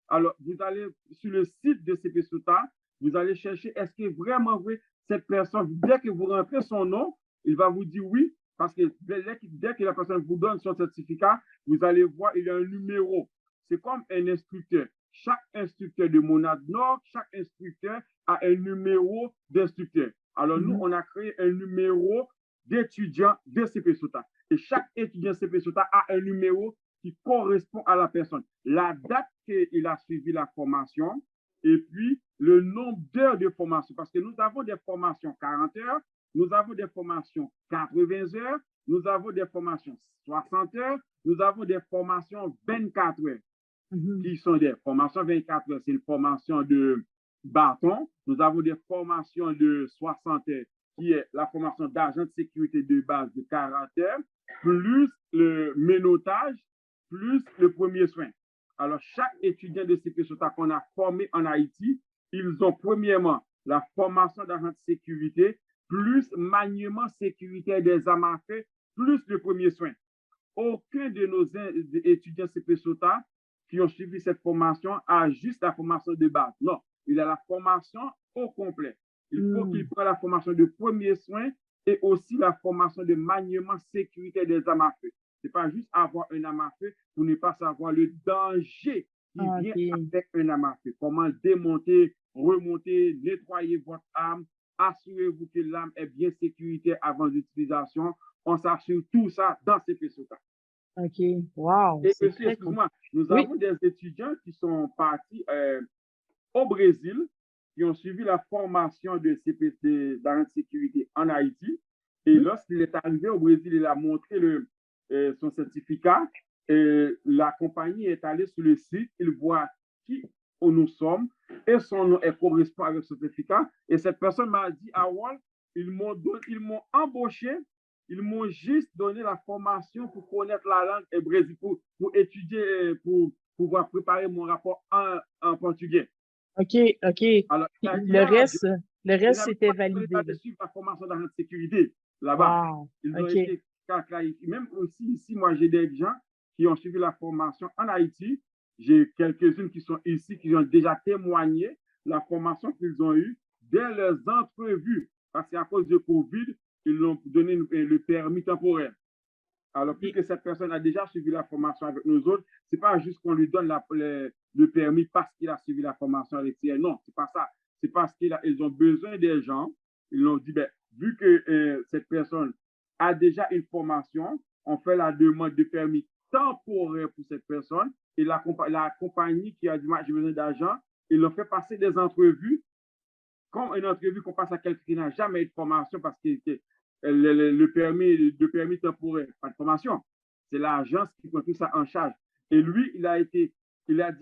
[SPEAKER 2] alors vous allez sur le site de CP SOTA, vous allez chercher, est-ce que vraiment vrai, cette personne, dès que vous rentrez son nom, il va vous dire oui, parce que dès que la personne vous donne son certificat, vous allez voir, il y a un numéro. C'est comme un instructeur. Chaque instructeur de Monade Nord, chaque instructeur a un numéro d'instructeur. Alors, nous, on a créé un numéro d'étudiant de CP SOTA. Et chaque étudiant CP SOTA a un numéro qui correspond à la personne. La date qu'il a suivi la formation et puis le nombre d'heures de formation. Parce que nous avons des formations 40 heures, nous avons des formations 80 heures, nous avons des formations 60 heures, nous avons des formations 24 heures. Qui sont des formations 24 heures. C'est une formation de bâton. Nous avons des formations de 60 heures, qui est la formation d'agent de sécurité de base de 40 heures, plus le ménotage, plus le premier soin. Alors, chaque étudiant de CP SOTA qu'on a formé en Haïti, ils ont premièrement la formation d'agent de sécurité, plus maniement sécuritaire des armes à feu, plus le premier soin. Aucun de nos étudiants CP SOTA qui ont suivi cette formation a juste la formation de base. Non, il a la formation au complet. Il faut qu'il prenne la formation de premier soin et aussi la formation de maniement sécuritaire des armes à feu. Ce n'est pas juste avoir un arme à feu pour ne pas savoir le danger qui vient avec un arme à feu. Comment démonter, remonter, nettoyer votre arme, assurez-vous que l'arme est bien sécuritaire avant l'utilisation. On s'assure tout ça dans CP SOTA.
[SPEAKER 1] OK. Wow.
[SPEAKER 2] Et aussi, excuse-moi, nous avons des étudiants qui sont partis au Brésil, qui ont suivi la formation de CPC d'agent de sécurité en Haïti. Et lorsqu'il est arrivé au Brésil, il a montré son certificat. Et la compagnie est allée sur le site, il voit qui nous sommes et son nom correspond avec ce certificat. Et cette personne m'a dit, Awal, ils m'ont embauché. Ils m'ont juste donné la formation pour connaître la langue et Brésil, pour étudier, pour pouvoir préparer mon rapport en portugais.
[SPEAKER 1] OK. Alors, le reste, c'était validé.
[SPEAKER 2] Ils ont suivi la formation d'agent de sécurité là-bas.
[SPEAKER 1] Wow.
[SPEAKER 2] Ils ont été clarifiés. Même aussi, ici, moi, j'ai des gens qui ont suivi la formation en Haïti. J'ai quelques-unes qui sont ici, qui ont déjà témoigné la formation qu'ils ont eue dès leurs entrevues. Parce qu'à cause de COVID, ils l'ont donné le permis temporaire. Alors, puisque cette personne a déjà suivi la formation avec nous autres, ce n'est pas juste qu'on lui donne le permis parce qu'il a suivi la formation avec elle. Non, ce n'est pas ça. C'est parce qu'ils ont besoin des gens. Ils l'ont dit, vu que cette personne a déjà une formation, on fait la demande de permis temporaire pour cette personne. Et la compagnie qui a dit, moi, j'ai besoin d'argent, ils l'ont fait passer des entrevues, comme une entrevue qu'on passe à quelqu'un qui n'a jamais eu de formation parce que le permis temporaire, pas de formation. C'est l'agence qui prend tout ça en charge. Et lui, il a dit, la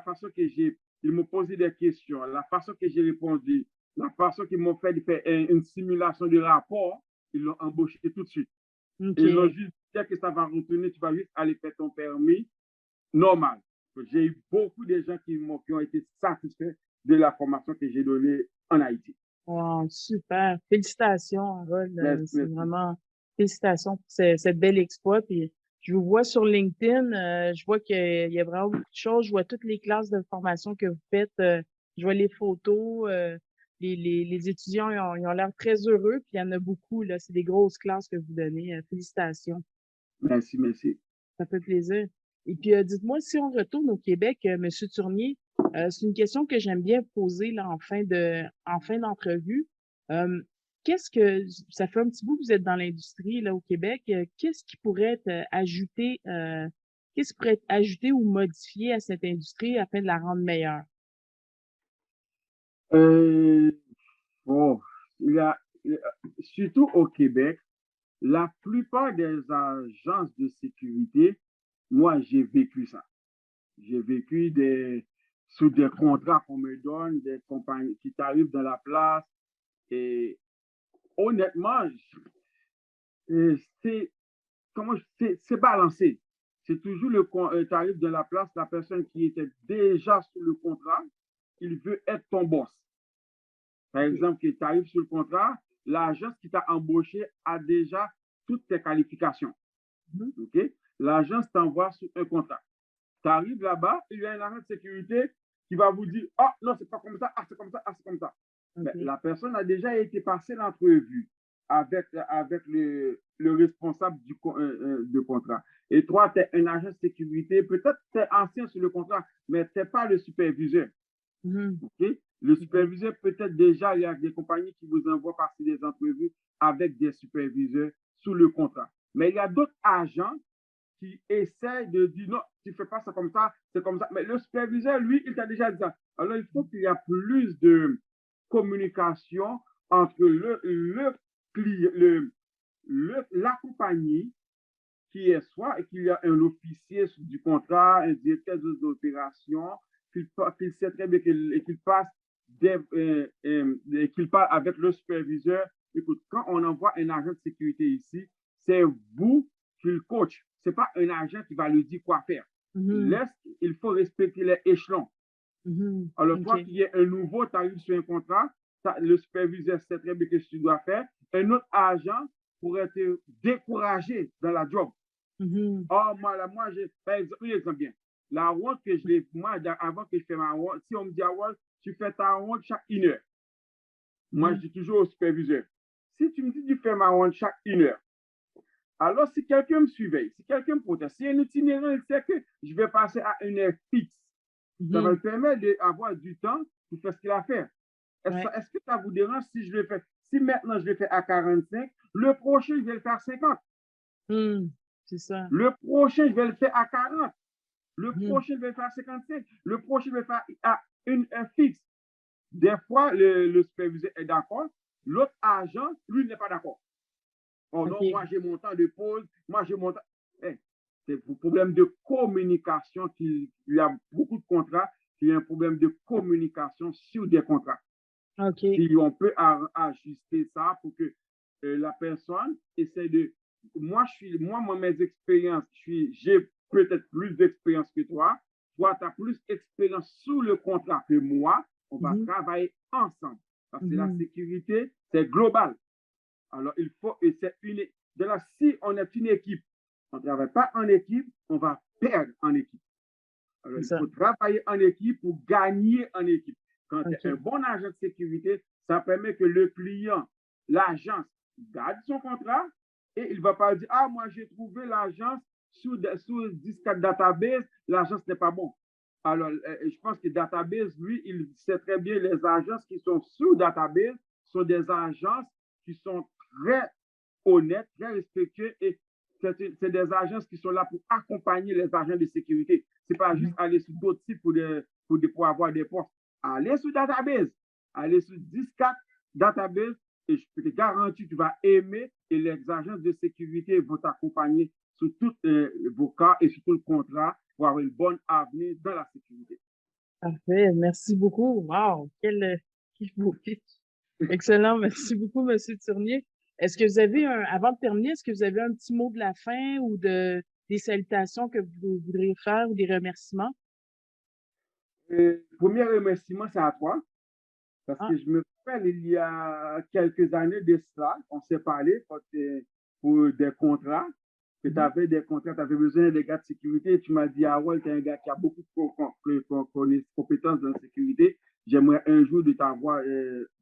[SPEAKER 2] façon que ils m'ont posé des questions, la façon que j'ai répondu, la façon qu'ils m'ont fait faire une simulation de rapport, ils l'ont embauché tout de suite. Et ils l'ont juste dit que ça va retourner, tu vas juste aller faire ton permis normal. J'ai eu beaucoup de gens qui ont été satisfaits de la formation que j'ai donnée en Haïti.
[SPEAKER 1] Oh, super. Félicitations, Harold. C'est vraiment félicitations pour cette belle exploit. Puis, je vous vois sur LinkedIn, je vois qu'il y a vraiment beaucoup de choses. Je vois toutes les classes de formation que vous faites. Je vois les photos. Les étudiants, ils ont l'air très heureux. Puis, il y en a beaucoup, là. C'est des grosses classes que vous donnez. Félicitations.
[SPEAKER 2] Merci.
[SPEAKER 1] Ça fait plaisir. Et puis, dites-moi, si on retourne au Québec, Monsieur Turnier, c'est une question que j'aime bien poser là, en fin d'entrevue. Ça fait un petit bout que vous êtes dans l'industrie là au Québec. Qu'est-ce qui pourrait être ajouté ou modifié à cette industrie afin de la rendre meilleure?
[SPEAKER 2] Bon, il y a surtout au Québec, la plupart des agences de sécurité, moi, j'ai vécu ça. J'ai vécu sous des contrats qu'on me donne, des compagnies qui t'arrivent dans la place. Et honnêtement, c'est balancé. C'est toujours le tarif de la place, la personne qui était déjà sous le contrat, il veut être ton boss. Par exemple, tu arrives sur le contrat, l'agence qui t'a embauché a déjà toutes tes qualifications. Okay? L'agence t'envoie sur un contrat. Tu arrives là-bas, il y a un agent de sécurité qui va vous dire ah non, c'est pas comme ça, ah c'est comme ça, ah c'est comme ça. Okay. Mais la personne a déjà été passée l'entrevue avec le responsable de contrat. Et toi, tu es un agent de sécurité, peut-être tu es ancien sur le contrat, mais tu n'es pas le superviseur. Okay? Le superviseur, peut-être déjà, il y a des compagnies qui vous envoient passer des entrevues avec des superviseurs sous le contrat. Mais il y a d'autres agents qui essayent de dire non, tu ne fais pas ça comme ça, c'est comme ça. Mais le superviseur, lui, il t'a déjà dit ça. Alors, il faut qu'il y ait plus de communication entre la compagnie qui est soit qu'il y a un officier du contrat, un directeur des opérations, qu'il sait très bien qu'il passe qu'il parle avec le superviseur. Écoute, quand on envoie un agent de sécurité ici, c'est vous qui le coach. Ce n'est pas un agent qui va lui dire quoi faire. Il faut respecter les échelons. Alors, toi qui es un nouveau, tu arrives sur un contrat, le superviseur sait très bien ce que tu dois faire. Un autre agent pourrait te décourager dans la job. Oh, moi, par exemple, bien. La ronde que je l'ai, moi, avant que je fais ma ronde, si on me dit, tu fais ta ronde chaque 1 heure. Moi, je dis toujours au superviseur, si tu me dis tu fais ma ronde chaque 1 heure, alors si quelqu'un me surveille, si quelqu'un me protège, si un itinérant, il sait que je vais passer à 1 heure fixe, ça va me permettre d'avoir du temps pour faire ce qu'il a à faire. Est-ce que ça vous dérange si je le fais? Si maintenant je le fais à 45, le prochain, je vais le faire à 50.
[SPEAKER 1] C'est ça.
[SPEAKER 2] Le prochain, je vais le faire à 40. Le prochain, je vais le faire à 55. Le prochain, je vais le faire à 1 heure fixe. Des fois, le superviseur est d'accord. L'autre agent, lui, n'est pas d'accord. Oh non, moi, j'ai mon temps de pause. Moi, j'ai mon temps. C'est un problème de communication. Il y a beaucoup de contrats. Il y a un problème de communication sur des contrats. Si on peut ajuster ça pour que la personne essaie de. Moi, mes expériences, j'ai peut-être plus d'expérience que toi. Toi, tu as plus d'expérience sous le contrat que moi. On va travailler ensemble. Parce que la sécurité, c'est global. Alors, il faut, et c'est si on est une équipe, on ne travaille pas en équipe, on va perdre en équipe. Alors, il faut travailler en équipe pour gagner en équipe. Quand tu es un bon agent de sécurité, ça permet que le client, l'agence, garde son contrat et il ne va pas dire ah, moi, j'ai trouvé l'agence sous 10-4 database, l'agence n'est pas bon. Alors, je pense que database, lui, il sait très bien les agences qui sont sous database sont des agences qui sont très honnêtes, très respectueuses et c'est des agences qui sont là pour accompagner les agents de sécurité. Ce n'est pas juste aller sur d'autres sites pour avoir des postes. Allez sur database, allez sur 10-4 database et je peux te garantir que tu vas aimer et les agences de sécurité vont t'accompagner sur tous vos cas et sur tout le contrat pour avoir une bonne avenir dans la sécurité.
[SPEAKER 1] Parfait. Merci beaucoup. Wow. Quel beau pitch. Excellent. Merci beaucoup, M. Turnier. Est-ce que vous avez avant de terminer, est-ce que vous avez un petit mot de la fin ou des salutations que vous voudriez faire ou des remerciements?
[SPEAKER 2] Premier remerciement, c'est à toi. Parce que je me rappelle, il y a quelques années de cela, on s'est parlé pour des contrats, que tu avais des contrats, tu avais besoin des gars de sécurité. Tu m'as dit, ah ouais, tu es un gars qui a beaucoup de compétences dans la sécurité. J'aimerais un jour de t'avoir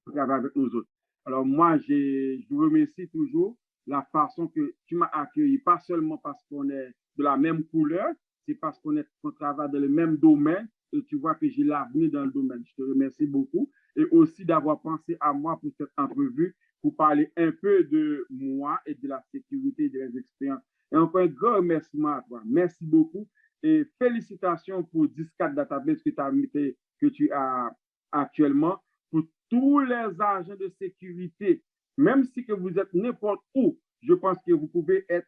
[SPEAKER 2] travailler avec nous autres. Alors moi, je vous remercie toujours la façon que tu m'as accueilli, pas seulement parce qu'on est de la même couleur, c'est parce qu'on travaille dans le même domaine et tu vois que j'ai l'avenir dans le domaine. Je te remercie beaucoup et aussi d'avoir pensé à moi pour cette entrevue, pour parler un peu de moi et de la sécurité et des expériences. Et encore un grand remerciement à toi. Merci beaucoup et félicitations pour 10-4 databases que tu as actuellement. Pour tous les agents de sécurité Même si que vous êtes n'importe où, je pense que vous pouvez être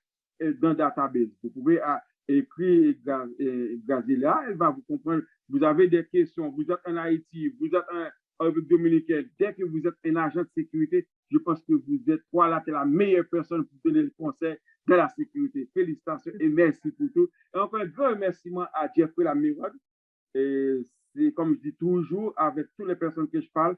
[SPEAKER 2] dans le database. Vous pouvez écrire Gazela, elle va vous comprendre. Vous avez des questions, vous êtes en Haïti, vous êtes en République dominicaine. Dès que vous êtes un agent de sécurité, je pense que vous êtes la meilleure personne pour donner le conseil de la sécurité. Félicitations et merci pour tout. Et encore un grand remerciement à Jeffrey Lamirode. Et c'est comme je dis toujours, avec toutes les personnes que je parle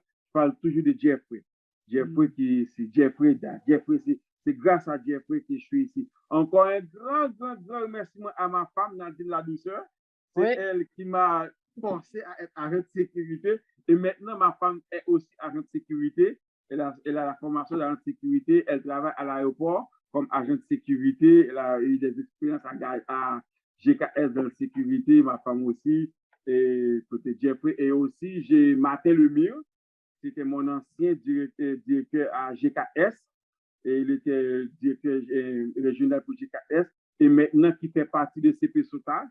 [SPEAKER 2] toujours de Jeffrey. Jeffrey, c'est Jeffrey. Jeffrey, c'est grâce à Jeffrey que je suis ici. Encore un grand remerciement à ma femme, Nadine La Douceur. C'est elle qui m'a forcé à être agent de sécurité. Et maintenant, ma femme est aussi agent de sécurité. Elle a la formation d'agent de sécurité. Elle travaille à l'aéroport comme agent de sécurité. Elle a eu des expériences à GKS dans la sécurité, ma femme aussi. Et peut-être Jeffrey. Et aussi, j'ai Martin Lemire. C'était mon ancien directeur à GKS. Et il était directeur régional pour GKS. Et maintenant, qui fait partie de CP Sota,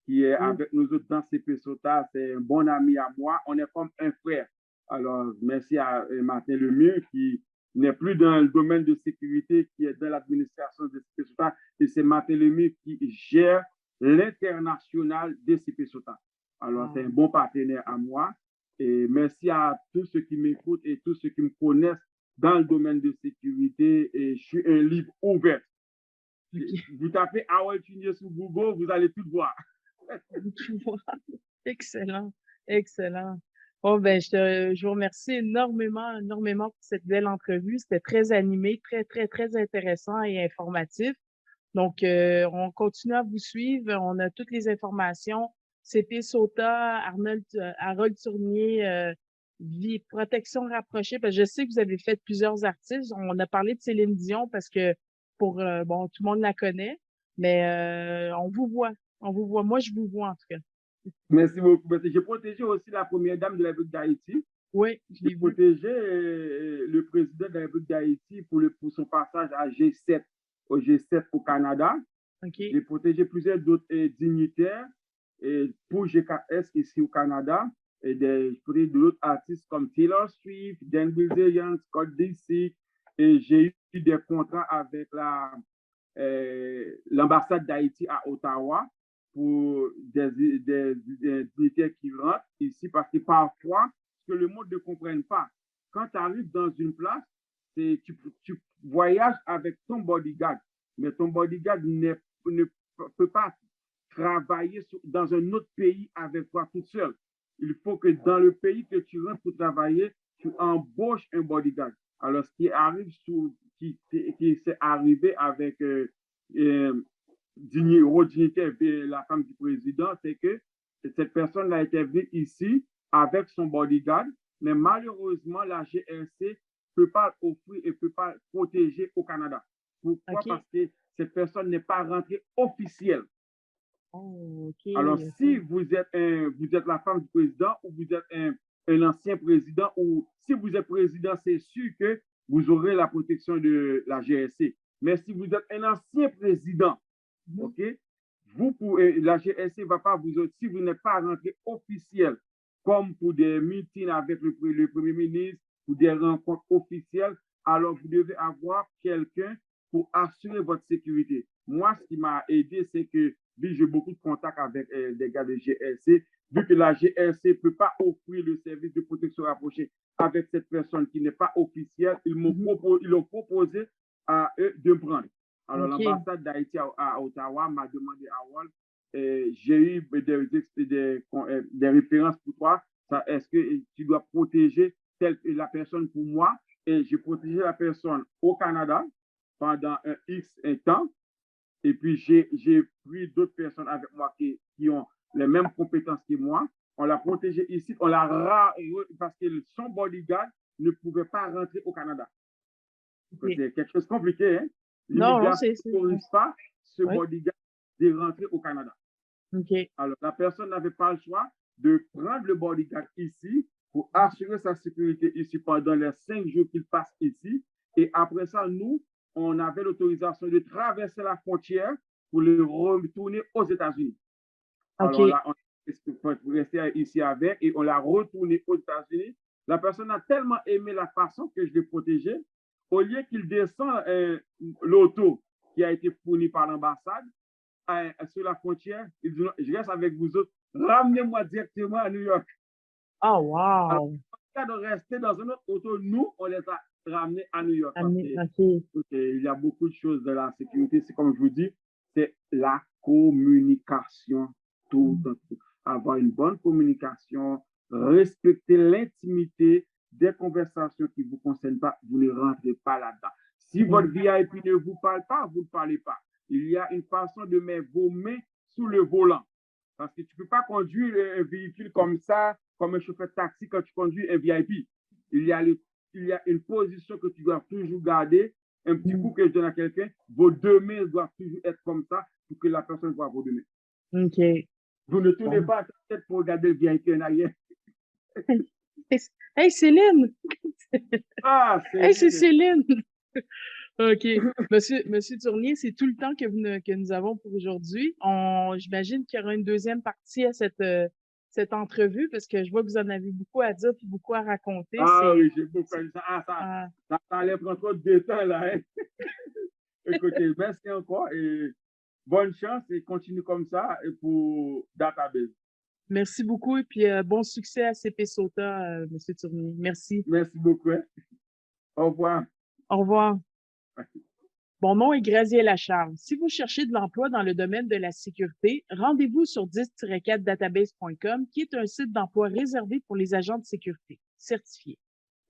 [SPEAKER 2] qui est avec nous autres dans CP Sota. C'est un bon ami à moi. On est comme un frère. Alors, merci à Martin Lemire, qui n'est plus dans le domaine de sécurité, qui est dans l'administration de CP Sota. Et c'est Martin Lemire qui gère l'international de CP Sota. Alors, c'est un bon partenaire à moi. Et merci à tous ceux qui m'écoutent et tous ceux qui me connaissent dans le domaine de sécurité. Et je suis un livre ouvert. Vous tapez Harold Turnier sur Google, vous allez tout voir.
[SPEAKER 1] Excellent, excellent. Oh, ben, je vous remercie énormément pour cette belle entrevue. C'était très animé, très intéressant et informatif. Donc, on continue à vous suivre. On a toutes les informations. CP Sota, Harold Tournier, protection rapprochée. Parce que je sais que vous avez fait plusieurs artistes. On a parlé de Céline Dion parce que bon, tout le monde la connaît, mais on vous voit. On vous voit. Moi, je vous vois en tout cas.
[SPEAKER 2] Merci beaucoup. J'ai protégé aussi la première dame de la République d'Haïti.
[SPEAKER 1] Oui,
[SPEAKER 2] j'ai protégé le président de la République d'Haïti pour son passage à G7, au G7 au Canada.
[SPEAKER 1] Okay.
[SPEAKER 2] J'ai protégé plusieurs d'autres dignitaires pour GKS ici au Canada. Et j'ai protégé d'autres artistes comme Taylor Swift, Dan Bilzerian, Scott Disick. Et j'ai eu des contrats avec l'ambassade d'Haïti à Ottawa pour des dignitaires qui rentrent ici parce que parfois, ce que le monde ne comprenne pas, quand tu arrives dans une place, tu voyages avec ton bodyguard, mais ton bodyguard ne peut pas travailler dans un autre pays avec toi tout seul. Il faut que dans le pays que tu rentres pour travailler, tu embauches un bodyguard. Alors, ce qui arrive qui s'est arrivé avec dignitaire, la femme du président, c'est que cette personne a été venue ici avec son bodyguard, mais malheureusement, la GRC ne peut pas offrir et ne peut pas protéger au Canada. Pourquoi? Parce que cette personne n'est pas rentrée officielle.
[SPEAKER 1] Oh,
[SPEAKER 2] Alors, si vous êtes la femme du président ou vous êtes un ancien président ou si vous êtes président, c'est sûr que vous aurez la protection de la GRC. Mais si vous êtes un ancien président, OK, la GRC ne va pas vous autres, si vous n'êtes pas rentré officiel, comme pour des meetings avec le Premier ministre ou des rencontres officielles, alors vous devez avoir quelqu'un pour assurer votre sécurité. Moi, ce qui m'a aidé, c'est que j'ai beaucoup de contacts avec des gars de GRC. Vu que la GRC ne peut pas offrir le service de protection rapprochée avec cette personne qui n'est pas officielle, ils ont proposé à eux de prendre. Alors, l'ambassade d'Haïti à Ottawa m'a demandé à Wall, j'ai eu des références pour toi. Est-ce que tu dois protéger la personne pour moi? Et j'ai protégé la personne au Canada pendant un temps. Et puis, j'ai pris d'autres personnes avec moi qui ont les mêmes compétences que moi. On l'a protégé ici. On l'a parce que son bodyguard ne pouvait pas rentrer au Canada. Okay. C'est quelque chose de compliqué, hein? L'immigration ne n'autorise pas ce bodyguard de rentrer au Canada.
[SPEAKER 1] Okay.
[SPEAKER 2] Alors, la personne n'avait pas le choix de prendre le bodyguard ici pour assurer sa sécurité ici pendant les 5 jours qu'il passe ici. Et après ça, nous, on avait l'autorisation de traverser la frontière pour le retourner aux États-Unis. Okay. Alors là, on restait ici avec et on l'a retourné aux États-Unis. La personne a tellement aimé la façon que je l'ai protégé. au lieu qu'il descend l'auto qui a été fourni par l'ambassade sur la frontière, il dit non, je reste avec vous autres, ramenez-moi directement à New York.
[SPEAKER 1] Oh,
[SPEAKER 2] Alors,
[SPEAKER 1] wow!
[SPEAKER 2] de rester dans une autre auto, nous, on les a ramenés à New York. Parce
[SPEAKER 1] OK.
[SPEAKER 2] il y a beaucoup de choses de la sécurité. C'est comme je vous dis, c'est la communication. Tout. Avoir une bonne communication, respecter l'intimité des conversations qui ne vous concernent pas, vous ne rentrez pas là-dedans. Si votre VIP ne vous parle pas, vous ne parlez pas. Il y a une façon de mettre vos mains sous le volant. Parce que tu ne peux pas conduire un véhicule comme ça, comme un chauffeur de taxi quand tu conduis un VIP. Il y a une position que tu dois toujours garder. Un petit coup que je donne à quelqu'un, vos deux mains doivent toujours être comme ça pour que la personne voit vos deux mains.
[SPEAKER 1] OK.
[SPEAKER 2] Vous ne tournez pas la tête pour regarder le VIP en arrière.
[SPEAKER 1] Hey, Céline!
[SPEAKER 2] Ah,
[SPEAKER 1] Hey, c'est
[SPEAKER 2] Céline!
[SPEAKER 1] Céline! OK. Monsieur Tournier, c'est tout le temps que nous avons pour aujourd'hui. J'imagine qu'il y aura une deuxième partie à cette entrevue parce que je vois que vous en avez beaucoup à dire et beaucoup à raconter.
[SPEAKER 2] Ah oui, j'ai beaucoup fait ça. Ça allait prendre trop de temps là. Hein? Écoutez, merci encore et bonne chance et continue comme ça pour Database.
[SPEAKER 1] Merci beaucoup et puis bon succès à CP Sauta, Monsieur Tournier. Merci.
[SPEAKER 2] Merci beaucoup. Hein? Au revoir.
[SPEAKER 1] Au revoir. Mon nom est Grazielle Lacharme. Si vous cherchez de l'emploi dans le domaine de la sécurité, rendez-vous sur 10-4database.com, qui est un site d'emploi réservé pour les agents de sécurité certifiés.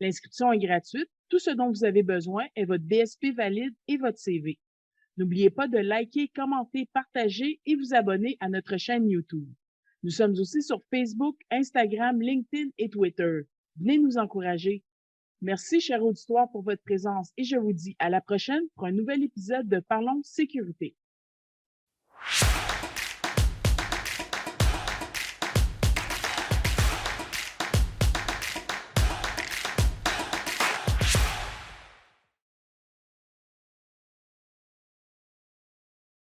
[SPEAKER 1] L'inscription est gratuite. Tout ce dont vous avez besoin est votre BSP valide et votre CV. N'oubliez pas de liker, commenter, partager et vous abonner à notre chaîne YouTube. Nous sommes aussi sur Facebook, Instagram, LinkedIn et Twitter. Venez nous encourager. Merci, cher auditoire, pour votre présence et je vous dis à la prochaine pour un nouvel épisode de Parlons Sécurité.